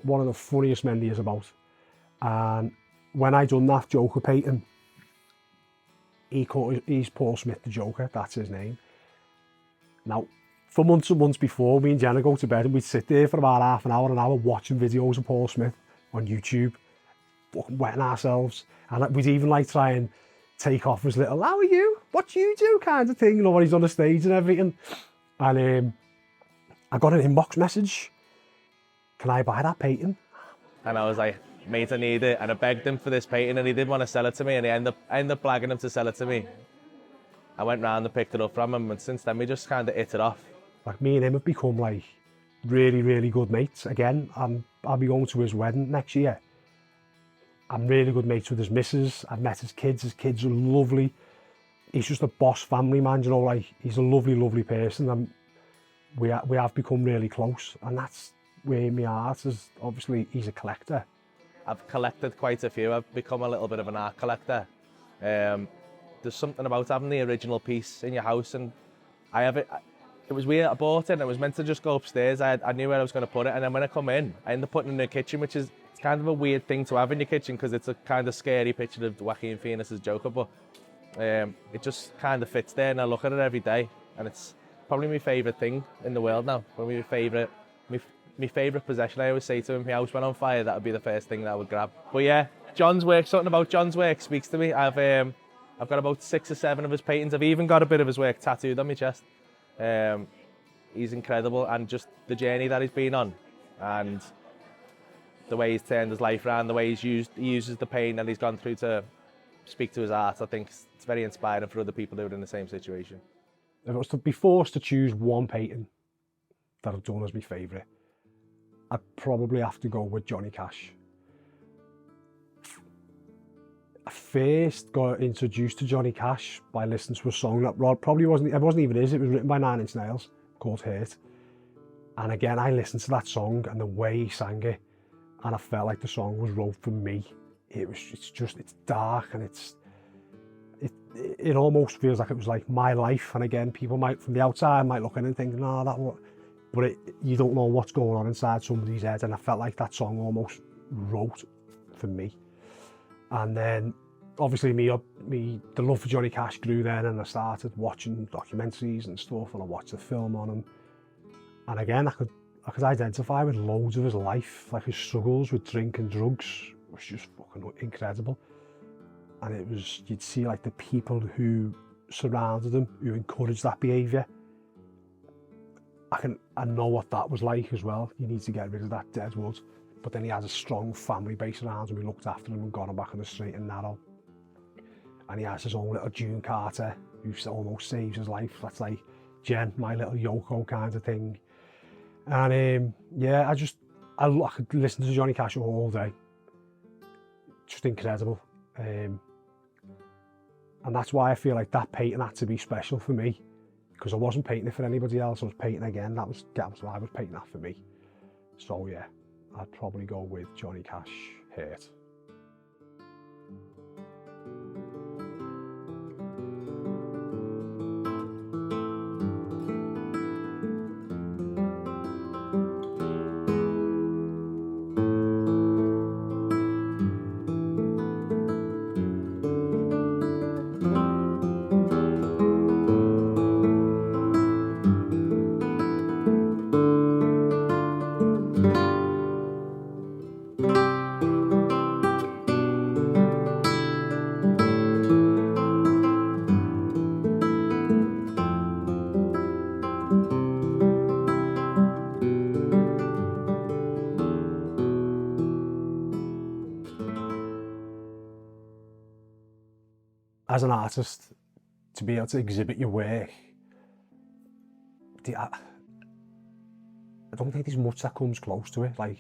One of the funniest men there is about. And when I done that Joker painting, he's Paul Smith the Joker, that's his name. Now, for months and months before, me and Jenna go to bed and we'd sit there for about half an hour watching videos of Paul Smith on YouTube, fucking wetting ourselves. And we'd even like try and take off his little, how are you? What do you do? Kind of thing, you know, when he's on the stage and everything. And I got an inbox message. Can I buy that painting? And I was like, mate, I need it. And I begged him for this painting and he didn't want to sell it to me, and I ended up blagging him to sell it to me. I went round and picked it up from him, and since then we just kind of hit it off. Like, me and him have become like really, really good mates. Again, I'll be going to his wedding next year. I'm really good mates with his missus. I've met his kids. His kids are lovely. He's just a boss family man, you know, like he's a lovely, lovely person. And we have become really close, and that's where my art is. Obviously, he's a collector. I've collected quite a few. I've become a little bit of an art collector. There's something about having the original piece in your house, and I have it. It was weird. I bought it and it was meant to just go upstairs. I knew where I was going to put it, and then when I come in, I end up putting it in the kitchen, which is it's kind of a weird thing to have in your kitchen because it's a kind of scary picture of Joaquin Phoenix's Joker, but it just kind of fits there, and I look at it every day, and it's probably my favourite thing in the world now. Probably my favourite possession. I always say to him, if my house went on fire, that would be the first thing that I would grab. But yeah, John's work, something about John's work speaks to me. I've got about 6 or 7 of his paintings. I've even got a bit of his work tattooed on my chest. He's incredible, and just the journey that he's been on, and the way he's turned his life around, the way he uses the pain that he's gone through to speak to his art. I think it's very inspiring for other people who are in the same situation. If I was to be forced to choose one painting that I've done as my favourite, I'd probably have to go with Johnny Cash. I first got introduced to Johnny Cash by listening to a song that probably wasn't even his, it was written by 9 Inch Nails, called Hurt. And again, I listened to that song and the way he sang it, and I felt like the song was wrote for me. It's dark, and it almost feels like it was like my life. And again, people might, from the outside, might look in and think, no, that what, but you don't know what's going on inside somebody's head, and I felt like that song almost wrote for me. And then obviously the love for Johnny Cash grew then, and I started watching documentaries and stuff, and I watched the film on him. And again, I could identify with loads of his life, like his struggles with drink and drugs was just fucking incredible. And it was, you'd see like the people who surrounded him, who encouraged that behaviour. I know what that was like as well. You need to get rid of that dead wood. But then he has a strong family base around him who looked after him and got him back on the straight and narrow. And he has his own little June Carter who almost saves his life. That's like Jen, my little Yoko kind of thing. And yeah, I could listen to Johnny Cash all day. Just incredible. And that's why I feel like that painting had to be special for me, because I wasn't painting it for anybody else. I was painting again. That was why I was painting that for me. So yeah, I'd probably go with Johnny Cash, Hurt. as an artist, to be able to exhibit your work, I don't think there's much that comes close to it. Like,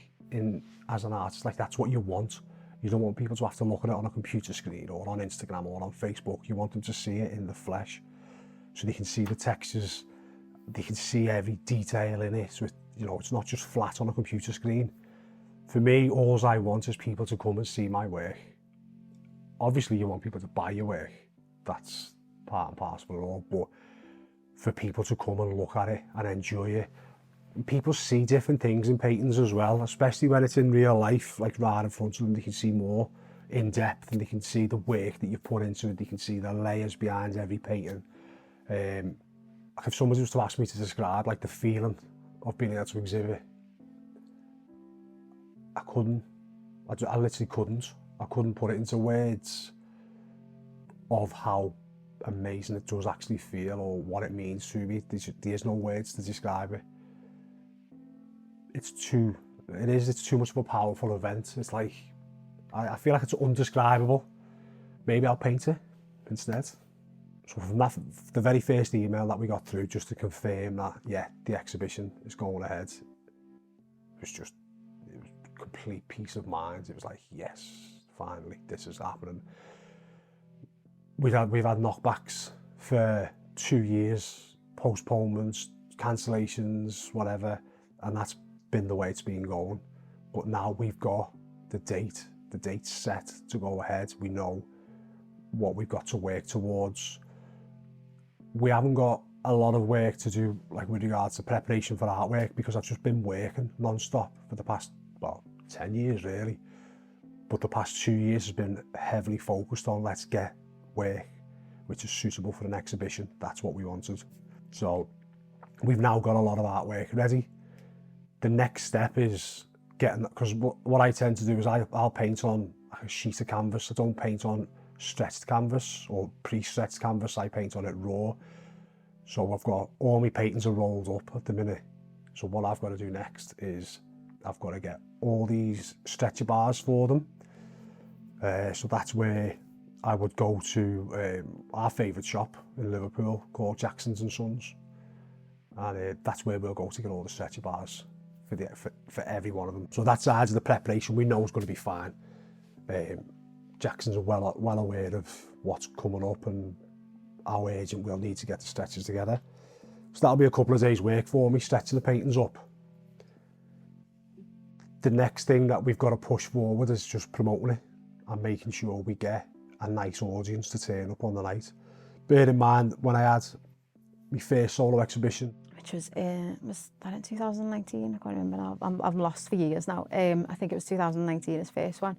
as an artist, like, that's what you want. You don't want people to have to look at it on a computer screen or on Instagram or on Facebook. You want them to see it in the flesh, so they can see the textures, they can see every detail in it. So it's not just flat on a computer screen. For me, all I want is people to come and see my work. Obviously, you want people to buy your work. That's part and parcel of it all. But for people to come and look at it and enjoy it. People see different things in paintings as well, especially when it's in real life, like right in front of them. They can see more in depth, and they can see the work that you've put into it. They can see the layers behind every painting. Like, if someone was to ask me to describe like the feeling of being able to exhibit, I couldn't. I literally couldn't. I couldn't put it into words of how amazing it does actually feel or what it means to me. There's no words to describe it. It's too much of a powerful event. It's like, I feel like it's undescribable. Maybe I'll paint it instead. So from that, the very first email that we got through just to confirm that, yeah, the exhibition is going ahead, it was complete peace of mind. It was like, yes, finally, this is happening. We've had knockbacks for 2 years, postponements, cancellations, whatever, and that's been the way it's been going. But now we've got the date's set to go ahead. We know what we've got to work towards. We haven't got a lot of work to do, like, with regards to preparation for artwork, because I've just been working non-stop for the past, 10 years really. But the past 2 years has been heavily focused on, let's get work which is suitable for an exhibition. That's what we wanted. So we've now got a lot of artwork ready. The next step is getting, because what I tend to do is I'll paint on a sheet of canvas. I don't paint on stretched canvas or pre-stretched canvas. I paint on it raw. So I've got all my paintings are rolled up at the minute. So what I've got to do next is I've got to get all these stretcher bars for them. So that's where I would go to our favourite shop in Liverpool called Jackson's and Sons. And that's where we'll go to get all the stretcher bars for every one of them. So that side of the preparation we know is going to be fine. Jackson's are well aware of what's coming up and our agent will need to get the stretchers together. So that'll be a couple of days work for me, stretching the paintings up. The next thing that we've got to push forward is just promoting it and making sure we get a nice audience to turn up on the night. Bear in mind, when I had my first solo exhibition, which was that in 2019? I can't remember now. I'm lost for years now. I think it was 2019, his first one.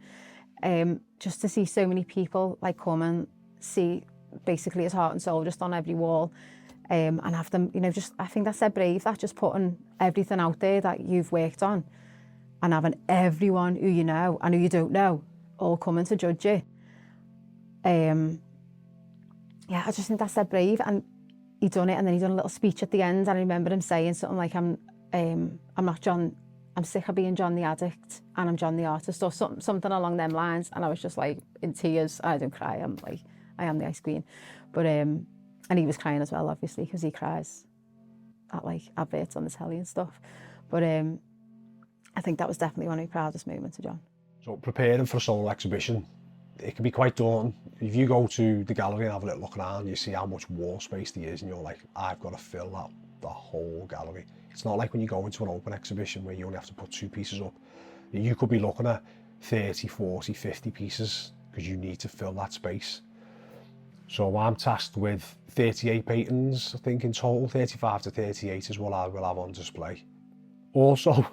Just to see so many people like come and see basically his heart and soul just on every wall, and have them, I think that's so brave, that just putting everything out there that you've worked on and having everyone who you know and who you don't know all coming to judge you. I just think that's so brave. And he done it, and then he done a little speech at the end, and I remember him saying something like, I'm not John, I'm sick of being John the addict and I'm John the artist, or something along them lines. And I was just like in tears. I don't cry, I'm like, I am the ice queen. But and he was crying as well, obviously, because he cries at like adverts on the telly and stuff. But I think that was definitely one of my proudest moments of John. So preparing for a solo exhibition, it can be quite daunting. If you go to the gallery and have a little look around, you see how much wall space there is, and you're like, I've got to fill the whole gallery. It's not like when you go into an open exhibition where you only have to put 2 pieces up. You could be looking at 30, 40, 50 pieces because you need to fill that space. So I'm tasked with 38 paintings, I think in total. 35 to 38 is what I will have on display. Also,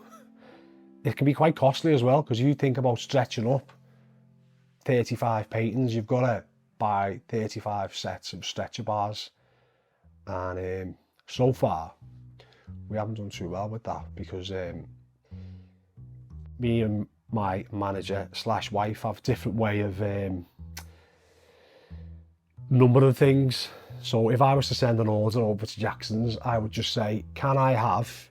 it can be quite costly as well, because you think about stretching up 35 paintings, you've got to buy 35 sets of stretcher bars. And so far, we haven't done too well with that, because me and my manager / wife have a different way of numbering things. So if I was to send an order over to Jackson's, I would just say, can I have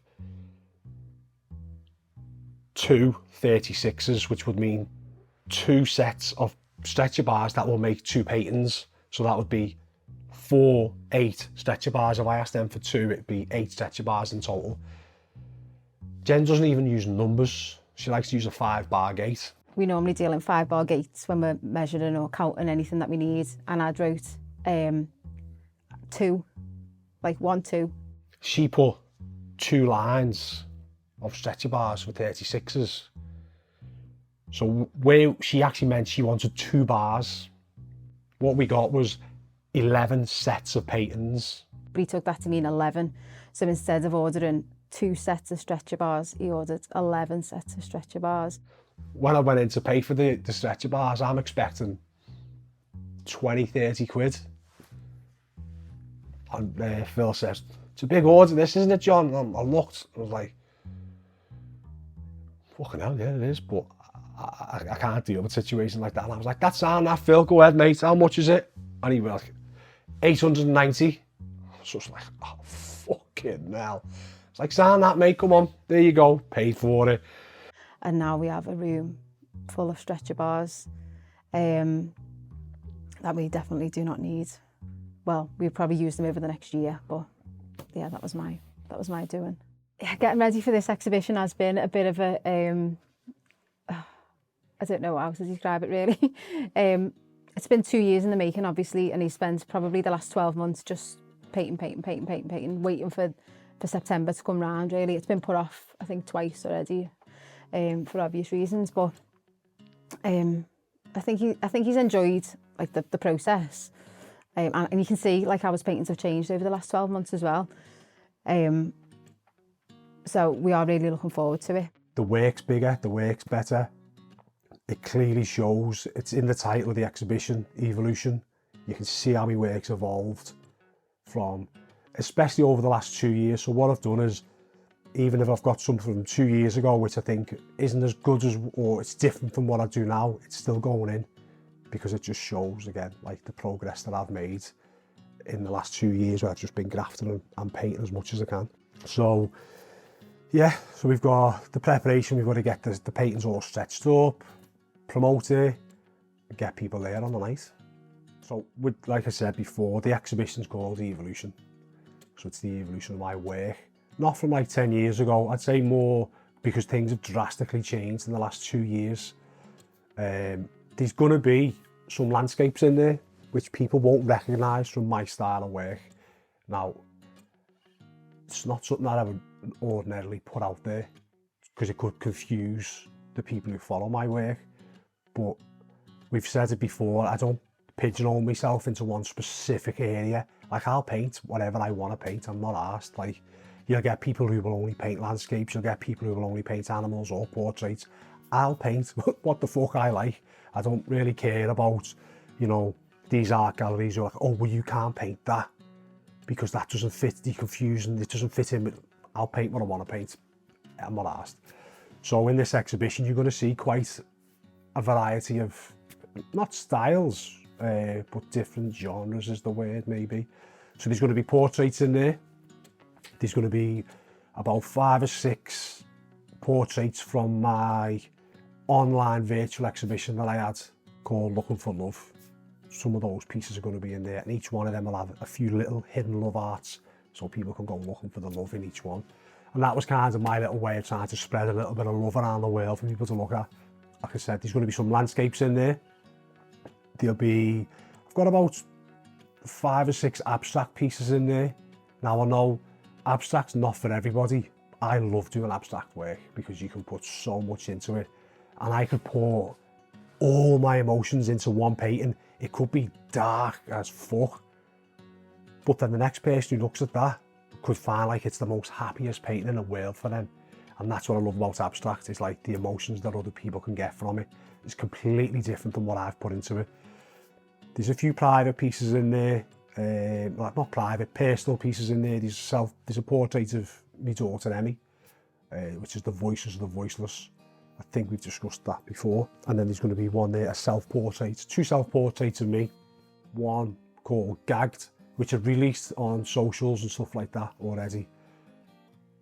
2 36s, which would mean 2 sets of stretcher bars that will make 2 paintings. So that would be 4, 8 stretcher bars. If I asked them for 2, it'd be 8 stretcher bars in total. Jen doesn't even use numbers. She likes to use a 5-bar gate. We normally deal in 5-bar gates when we're measuring or counting anything that we need. And I'd wrote 2, like 1, 2. She put 2 lines of stretcher bars for 36s. So where she actually meant she wanted 2 bars. What we got was 11 sets of Peytons. But he took that to mean 11. So instead of ordering 2 sets of stretcher bars, he ordered 11 sets of stretcher bars. When I went in to pay for the stretcher bars, I'm expecting 20, 30 quid. And Phil says, it's a big order this, isn't it, John? And I looked, I was like, fucking hell, yeah, it is, but I can't deal with a situation like that. And I was like, that's sound that, Phil, go ahead, mate, how much is it? And he was like, 890. So it's like, oh, fucking hell. It's like, sound that, mate, come on, there you go, paid for it. And now we have a room full of stretcher bars that we definitely do not need. Well, we'll probably use them over the next year, but yeah, that was my doing. Yeah, getting ready for this exhibition has been a bit of a, I don't know how to describe it really. It's been 2 years in the making, obviously, and he spent probably the last 12 months just painting, waiting for September to come round, really. It's been put off, I think, twice already, for obvious reasons, but I think he's enjoyed like the process, and you can see like how his paintings have changed over the last 12 months as well. So we are really looking forward to it. The work's bigger, the work's better. It clearly shows, it's in the title of the exhibition, Evolution. You can see how my work's evolved from, especially over the last 2 years. So what I've done is, even if I've got something from 2 years ago, which I think isn't as good as, or it's different from what I do now, it's still going in, because it just shows, again, like the progress that I've made in the last 2 years, where I've just been grafting and painting as much as I can. So, yeah, so we've got the preparation, we've got to get the paintings all stretched up, promote it, get people there on the night. So, like I said before, the exhibition's called Evolution. So it's the evolution of my work. Not from like 10 years ago, I'd say more because things have drastically changed in the last 2 years. There's going to be some landscapes in there which people won't recognise from my style of work. Now, it's not something that I would ordinarily put out there because it could confuse the people who follow my work. But we've said it before, I don't pigeonhole myself into one specific area. Like, I'll paint whatever I want to paint, I'm not arsed. Like, you'll get people who will only paint landscapes, you'll get people who will only paint animals or portraits. I'll paint what the fuck I like. I don't really care about, you know, these art galleries who are like, oh, well, you can't paint that because that doesn't fit, the confusion, it doesn't fit in with, I'll paint what I want to paint. I'm not asked. So in this exhibition, you're going to see quite a variety of, not styles, but different genres is the word maybe. So there's going to be portraits in there. There's going to be about 5 or 6 portraits from my online virtual exhibition that I had called Looking for Love. Some of those pieces are going to be in there, and each one of them will have a few little hidden love arts, so people can go looking for the love in each one. And that was kind of my little way of trying to spread a little bit of love around the world for people to look at. Like I said, there's going to be some landscapes in there. There'll be, I've got about 5 or 6 abstract pieces in there. Now I know abstract's not for everybody. I love doing abstract work because you can put so much into it, and I could pour all my emotions into one painting. It could be dark as fuck, but then the next person who looks at that could find like it's the most happiest painting in the world for them. And that's what I love about abstract, is like the emotions that other people can get from it. It's completely different than what I've put into it. There's a few private pieces in there, well, not private, personal pieces in there. There's a portrait of my daughter Emmy, which is the voices of the voiceless. I think we've discussed that before. And then there's going to be one there, a self-portrait, 2 self-portraits of me. One called Gagged, which are released on socials and stuff like that already.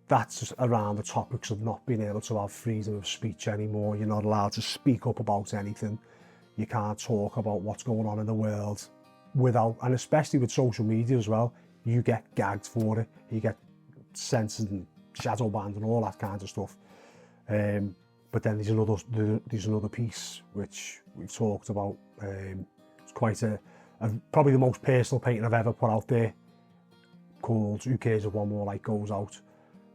That's around the topics of not being able to have freedom of speech anymore. You're not allowed to speak up about anything. You can't talk about what's going on in the world without, and especially with social media as well, you get gagged for it. You get censored and shadow banned and all that kind of stuff. But then there's another piece which we've talked about. It's quite probably the most personal painting I've ever put out there, called "Who Cares If One More Light Goes Out."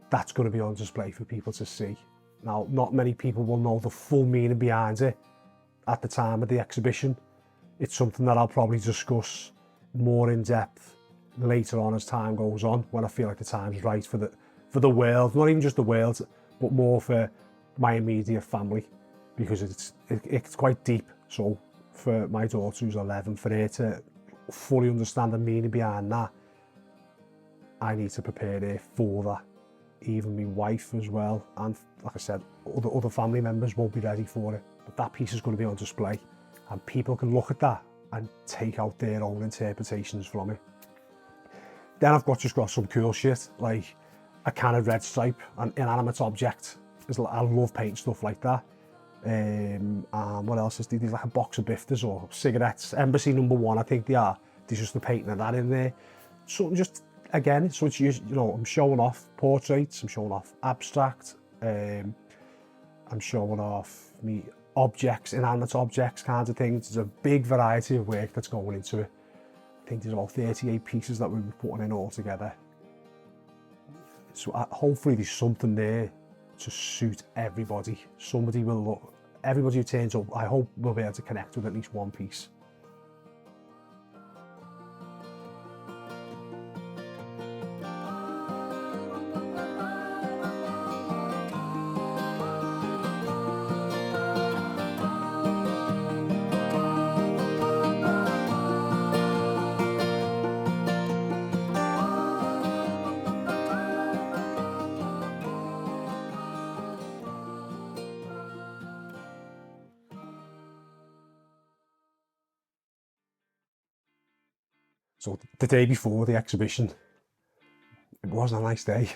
That's going to be on display for people to see. Now, not many people will know the full meaning behind it at the time of the exhibition. It's something that I'll probably discuss more in depth later on as time goes on, when I feel like the time's right for the world, not even just the world, but more for my immediate family, because it's quite deep. So for my daughter who's 11, for her to fully understand the meaning behind that, I need to prepare her for that. Even my wife as well, and like I said, other family members won't be ready for it. But that piece is going to be on display, and people can look at that and take out their own interpretations from it. Then I've just got some cool shit, like a can of red stripe, an inanimate object. I love painting stuff like that. And what else is there? There's like a box of bifters or cigarettes. Embassy number 1, I think they are. There's just a painting of that in there. Something just, again, so it's, you know, I'm showing off portraits, I'm showing off abstract, I'm showing off me objects, inanimate objects kind of things. There's a big variety of work that's going into it. I think there's about 38 pieces that we'll be putting in all together. So hopefully there's something there to suit everybody. Somebody will look, everybody who turns up, I hope will be able to connect with at least one piece. So the day before the exhibition, it wasn't a nice day.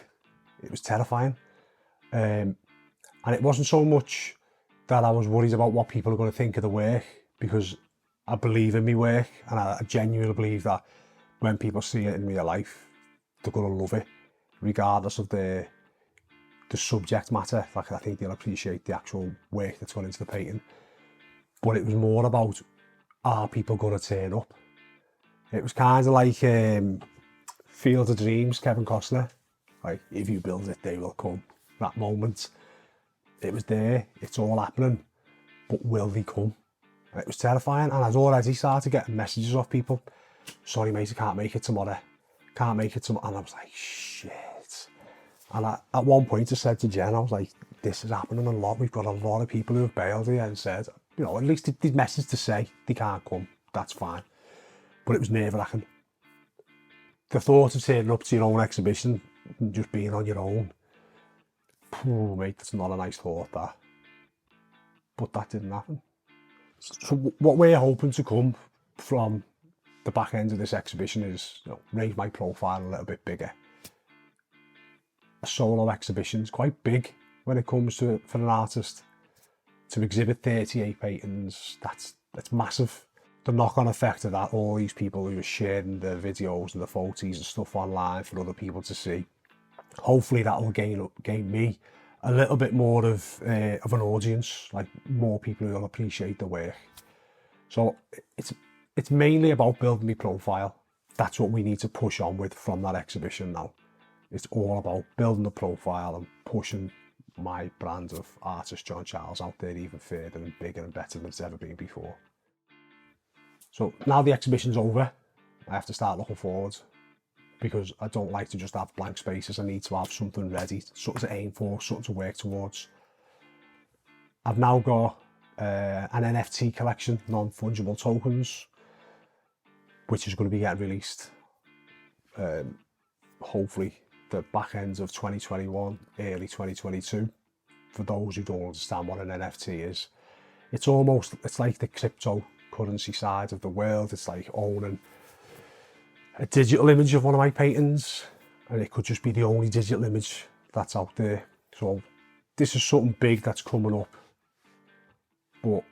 It was terrifying. And it wasn't so much that I was worried about what people are going to think of the work, because I believe in my work, and I genuinely believe that when people see it in real life, they're going to love it, regardless of the subject matter. Like, I think they'll appreciate the actual work that's gone into the painting. But it was more about, are people going to turn up? It was kind of like Field of Dreams, Kevin Costner. Like, if you build it, they will come. That moment, it was there, it's all happening, but will they come? And it was terrifying, and I'd already started getting messages off people. Sorry mate, I can't make it tomorrow. Can't make it tomorrow. And I was like, shit. And at one point I said to Jen, I was like, this is happening a lot. We've got a lot of people who have bailed here and said, you know, at least they've messaged to say they can't come. That's fine. But it was nerve-wracking. The thought of turning up to your own exhibition and just being on your own, oh mate, that's not a nice thought, that. But that didn't happen. So what we're hoping to come from the back end of this exhibition is, you know, raise my profile a little bit bigger. A solo exhibition is quite big when it comes to, for an artist to exhibit 38 paintings. That's massive. The knock-on effect of that, all these people who are sharing the videos and the photos and stuff online for other people to see, hopefully that will gain me a little bit more of an audience, like more people who will appreciate the work. So it's mainly about building my profile. That's what we need to push on with from that exhibition now. It's all about building the profile and pushing my brand of artist John Charles out there even further and bigger and better than it's ever been before. So now the exhibition's over, I have to start looking forward, because I don't like to just have blank spaces. I need to have something ready, something to aim for, something to work towards. I've now got an NFT collection, non-fungible tokens, which is going to be getting released hopefully the back end of 2021, early 2022. For those who don't understand what an NFT is, it's like the cryptocurrency side of the world. It's like owning a digital image of one of my paintings, and it could just be the only digital image that's out there. So this is something big that's coming up, but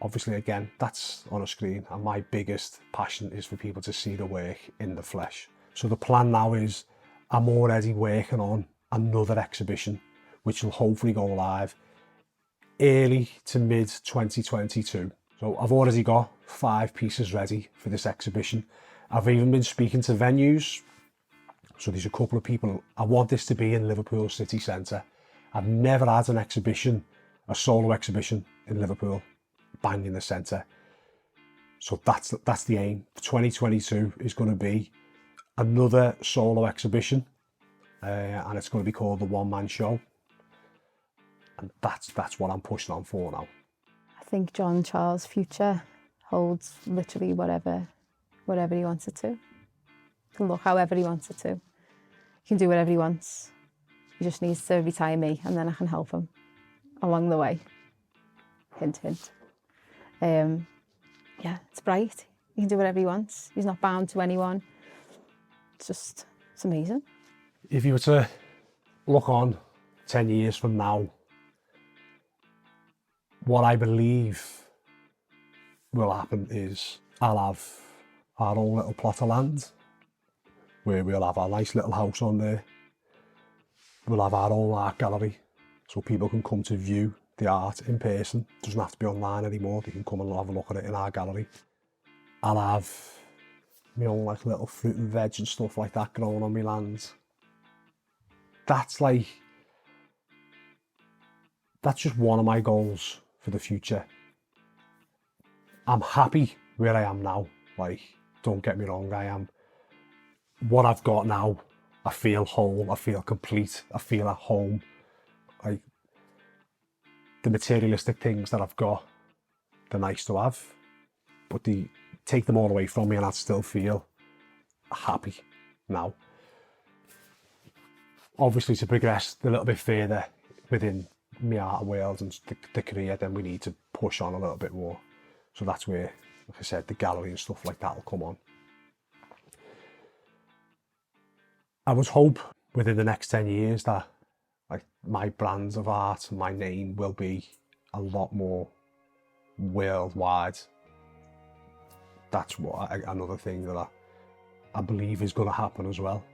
obviously again, that's on a screen, and my biggest passion is for people to see the work in the flesh. So the plan now is I'm already working on another exhibition, which will hopefully go live early to mid 2022. So I've already got 5 pieces ready for this exhibition. I've even been speaking to venues. So there's a couple of people. I want this to be in Liverpool city centre. I've never had an exhibition, a solo exhibition in Liverpool, bang in the centre. So that's the aim. 2022 is going to be another solo exhibition, and it's going to be called the One Man Show. And that's what I'm pushing on for now. I think John Charles' future holds literally whatever he wants it to. He can look however he wants it to. He can do whatever he wants. He just needs to retire me, and then I can help him along the way. Hint, hint. Yeah, it's bright. He can do whatever he wants. He's not bound to anyone. It's amazing. If you were to look on 10 years from now, what I believe will happen is I'll have our own little plot of land where we'll have our nice little house on there. We'll have our own art gallery so people can come to view the art in person. It doesn't have to be online anymore. They can come and have a look at it in our gallery. I'll have my own like little fruit and veg and stuff like that growing on my land. That's just one of my goals for the future. I'm happy where I am now. Like, don't get me wrong, I am. What I've got now, I feel whole, I feel complete, I feel at home. Like, the materialistic things that I've got, they're nice to have, but they take them all away from me and I still feel happy now. Obviously, to progress a little bit further within my art world and the career, then we need to push on a little bit more. So that's where, like I said, the gallery and stuff like that will come on. I would hope within the next 10 years that like my brand of art and my name will be a lot more worldwide. That's another thing that I believe is going to happen as well.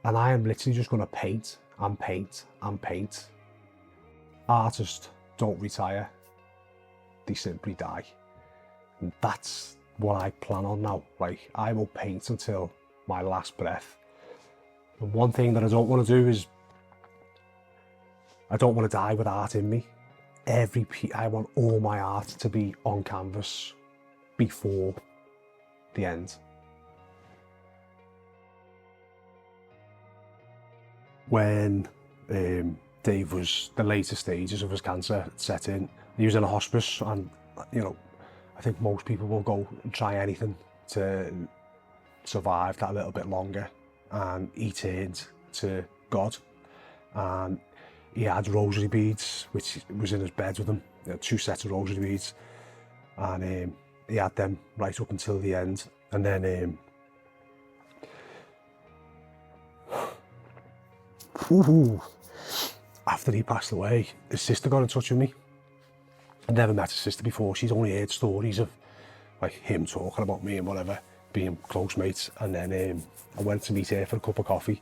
And I am literally just going to paint and paint and paint. Artists don't retire, they simply die. And that's what I plan on now. Like, I will paint until my last breath. And one thing that I don't want to do is I don't want to die with art in me. I want all my art to be on canvas before the end. When Dave was the later stages of his cancer set in, he was in a hospice, and you know, I think most people will go and try anything to survive that a little bit longer. And he turned to God, and he had rosary beads, which was in his bed with him. He had 2 sets of rosary beads, and he had them right up until the end. And then after he passed away, his sister got in touch with me. I'd never met his sister before. She's only heard stories of like him talking about me and whatever, being close mates. And then I went to meet her for a cup of coffee,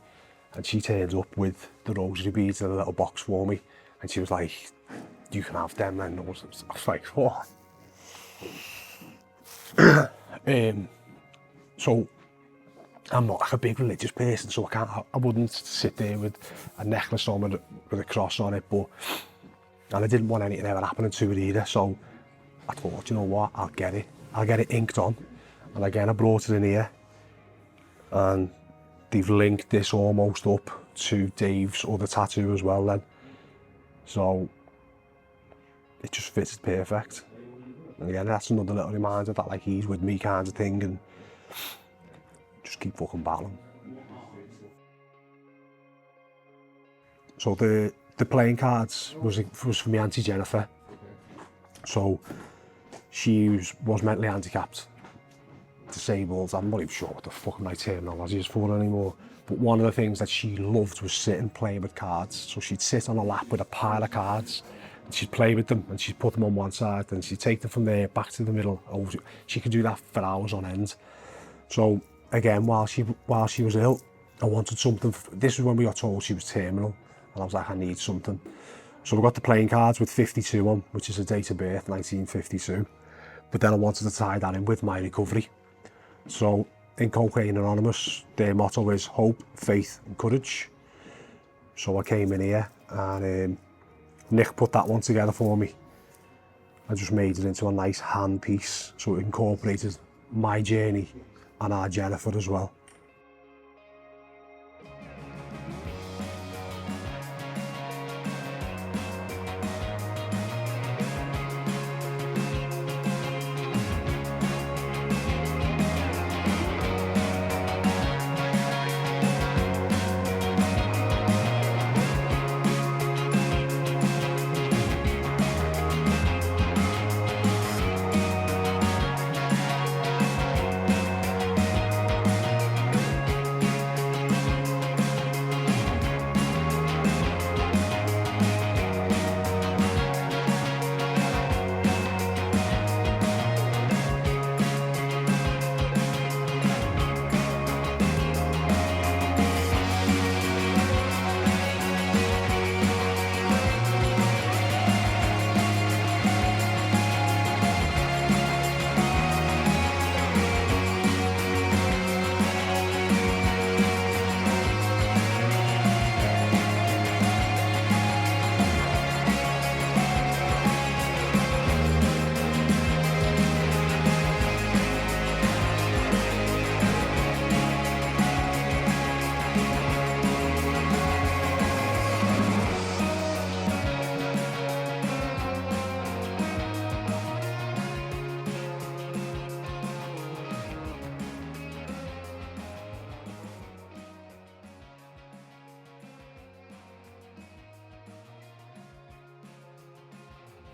and she turned up with the rosary beads in a little box for me, and she was like, "You can have them." And I was like, "What?" So I'm not like a big religious person, so I wouldn't sit there with a necklace on with a cross on it, and I didn't want anything ever happening to it either. So I thought, you know what, I'll get it inked on. And again, I brought it in here, and they've linked this almost up to Dave's other tattoo as well then. So it just fits perfect. And again, that's another little reminder that like he's with me kind of thing, and just keep fucking battling. So the playing cards was for my auntie Jennifer. So she was mentally handicapped, disabled. I'm not even sure what the fuck my terminology is for anymore. But one of the things that she loved was sitting playing with cards. So she'd sit on a lap with a pile of cards, she'd play with them and she'd put them on one side and she'd take them from there back to the middle. She could do that for hours on end. So again, while she was ill, I wanted something. This was when we got told she was terminal, and I was like, I need something. So we got the playing cards with 52 on, which is a date of birth, 1952. But then I wanted to tie that in with my recovery. So in Cocaine Anonymous, their motto is hope, faith and courage. So I came in here and Nick put that one together for me. I just made it into a nice hand piece, so it incorporated my journey and our Jennifer as well.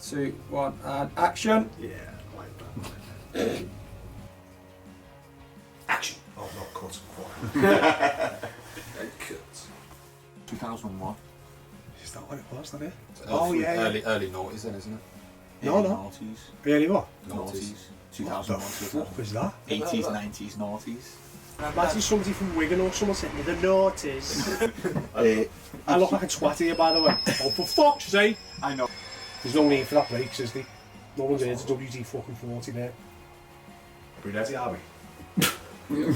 Two, one, and action. Yeah, like that. Action! Oh, not cut. Cut. 2001. Is that what it was, that it? Early noughties then, isn't it? No, Early no. Noughties. Really what? Noughties. What the 2001. fuck was that? 80s, 90s, noughties. Imagine somebody from Wigan or someone saying, the noughties. I look like a twat here, by the way. Oh, for fuck's sake! I know. There's no need for that breaks, is there? No one's here to WD fucking 40 there. Are we ready, are we?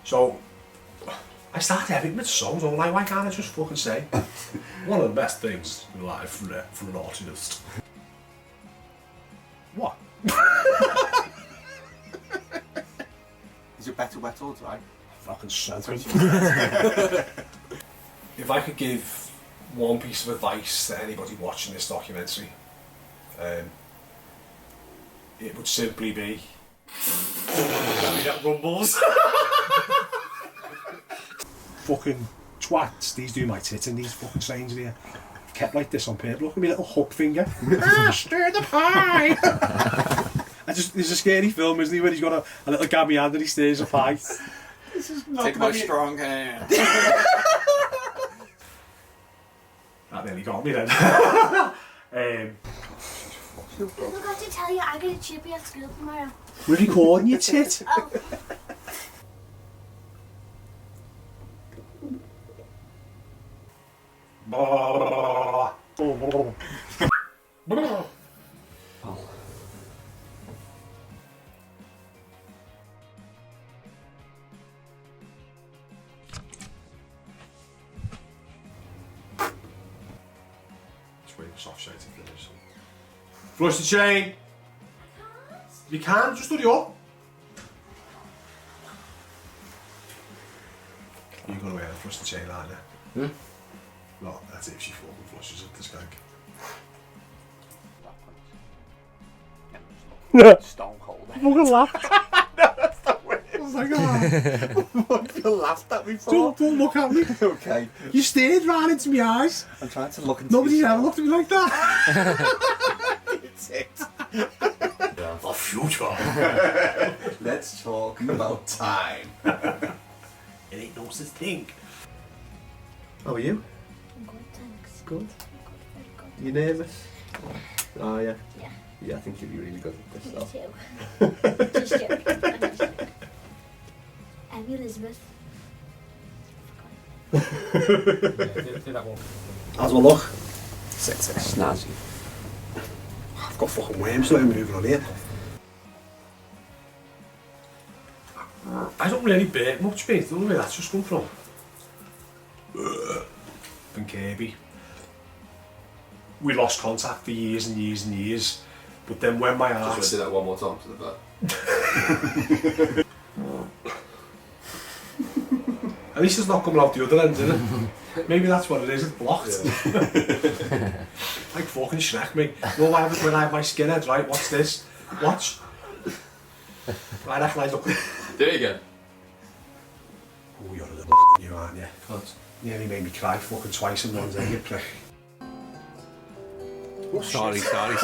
So, I started everything with songs, I'm like, why can't I just fucking say? One of the best things in life for an artist. What? Is it better wet or dry? Fucking something. If I could give one piece of advice to anybody watching this documentary, it would simply be that rumbles. Fucking twats, these do my tits and these fucking signs here. Kept like this on paper. Look at me little hook finger. Stir the pie. There's a scary film, isn't he, where he's got a little gabby hand and he stirs a pie. This is not Take my strong hand. That nearly got me then. I forgot to tell you, I get a chippy at school tomorrow. We're recording your tit. Oh. Soft shade to finish. Flush the chain. You can, just hurry up. You're going to wear the flush the chain, aren't you? Hmm? No, that's it if she fucking flushes it, this gag. Stone cold. Fucking laugh. That's the way. I was like, oh. What have you laughed at me for? Don't look at me. Okay. You stared right into my eyes. I'm trying to look into Nobody's your ever looked at me like that. It's it. The future. Let's talk about time. It ain't no such thing. How are you? I'm good, thanks. Good. Very good. You nervous? Oh yeah. Yeah. Yeah, I think you'll be really good at this Me stuff. too. Just joking. I'm Elizabeth. Do that one. How's my luck? Snazzy. I've got fucking worms now moving on here. I don't really bake much, mate. I don't know where that's just come from. From Kirby. We lost contact for years and years and years. But then when my heart... Just do that one more time to the back. At least it's not coming out the other end, is it? Maybe that's what it is, it's blocked. Yeah. Like fucking Shrek, mate. You know why when I have my skinheads, right? Watch this. Watch. I recognise, look. Do it again. Oh, you're a little you, aren't you? What? Nearly made me cry fucking twice in one day, you prick. Oh, Sorry, shit. sorry.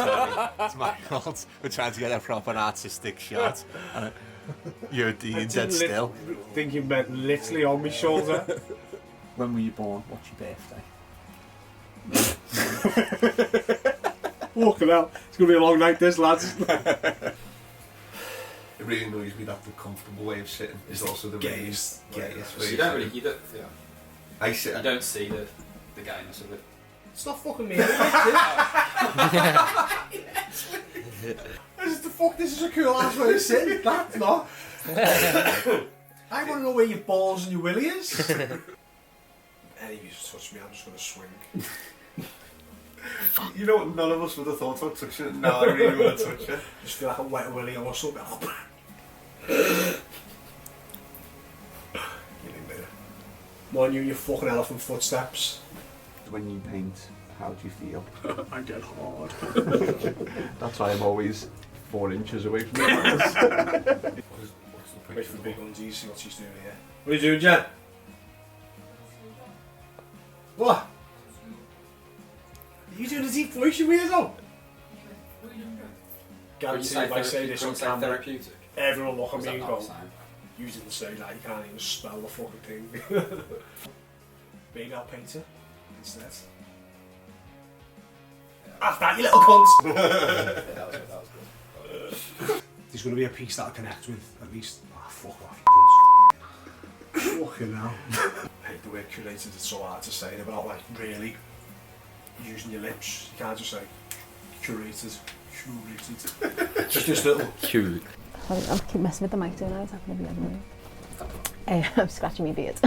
It's my fault. We're trying to get a proper artistic shot. And you're dead still. I think you meant literally on my shoulder. When were you born? What's your birthday? Fucking hell. It's going to be a long night, this, lads. It really annoys me that the comfortable way of sitting is also the Gayest. gayest So way. you don't really, yeah. I sit. You don't see the gayness of it. It's not fucking me. This is a cool ass way of sitting. That's not. I want to know where your balls and your willy is. Any of you touch me, I'm just going to swing. You know what? None of us would have thought about touching it. Now I really want to touch it. Just feel like a wet willy or something. Mind you fucking elephant footsteps. When you paint, how do you feel? I get hard. That's why I'm always 4 inches away from the others. What's the Wait picture for the for? big ones, see what she's doing here. What are you doing, Jen? What? Are you doing a deep voice, you weirdo? Guarantee if I say this on camera, therapeutic. everyone look at Is me that and not go, the same? you didn't say that, you can't even spell the fucking thing. Maybe I'll paint it instead. After that, you little cunt! Yeah, that was good. There's going to be a piece that I connect with, at least. Ah, fuck off, you cunts. Fucking hell. I hate the word curated, it's so hard to say. They're not like really using your lips. You can't just say curated. Curated. Just this little. Cute. I'll keep messing with the mic, don't I? It's not going to be annoying. I'm scratching my beard.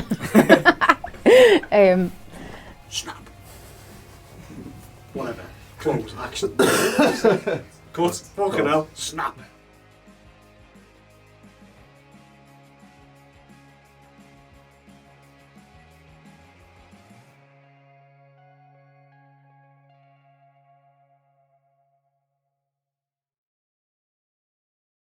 Snap. Whatever. Close. Action. Cut. Fucking hell. Snap.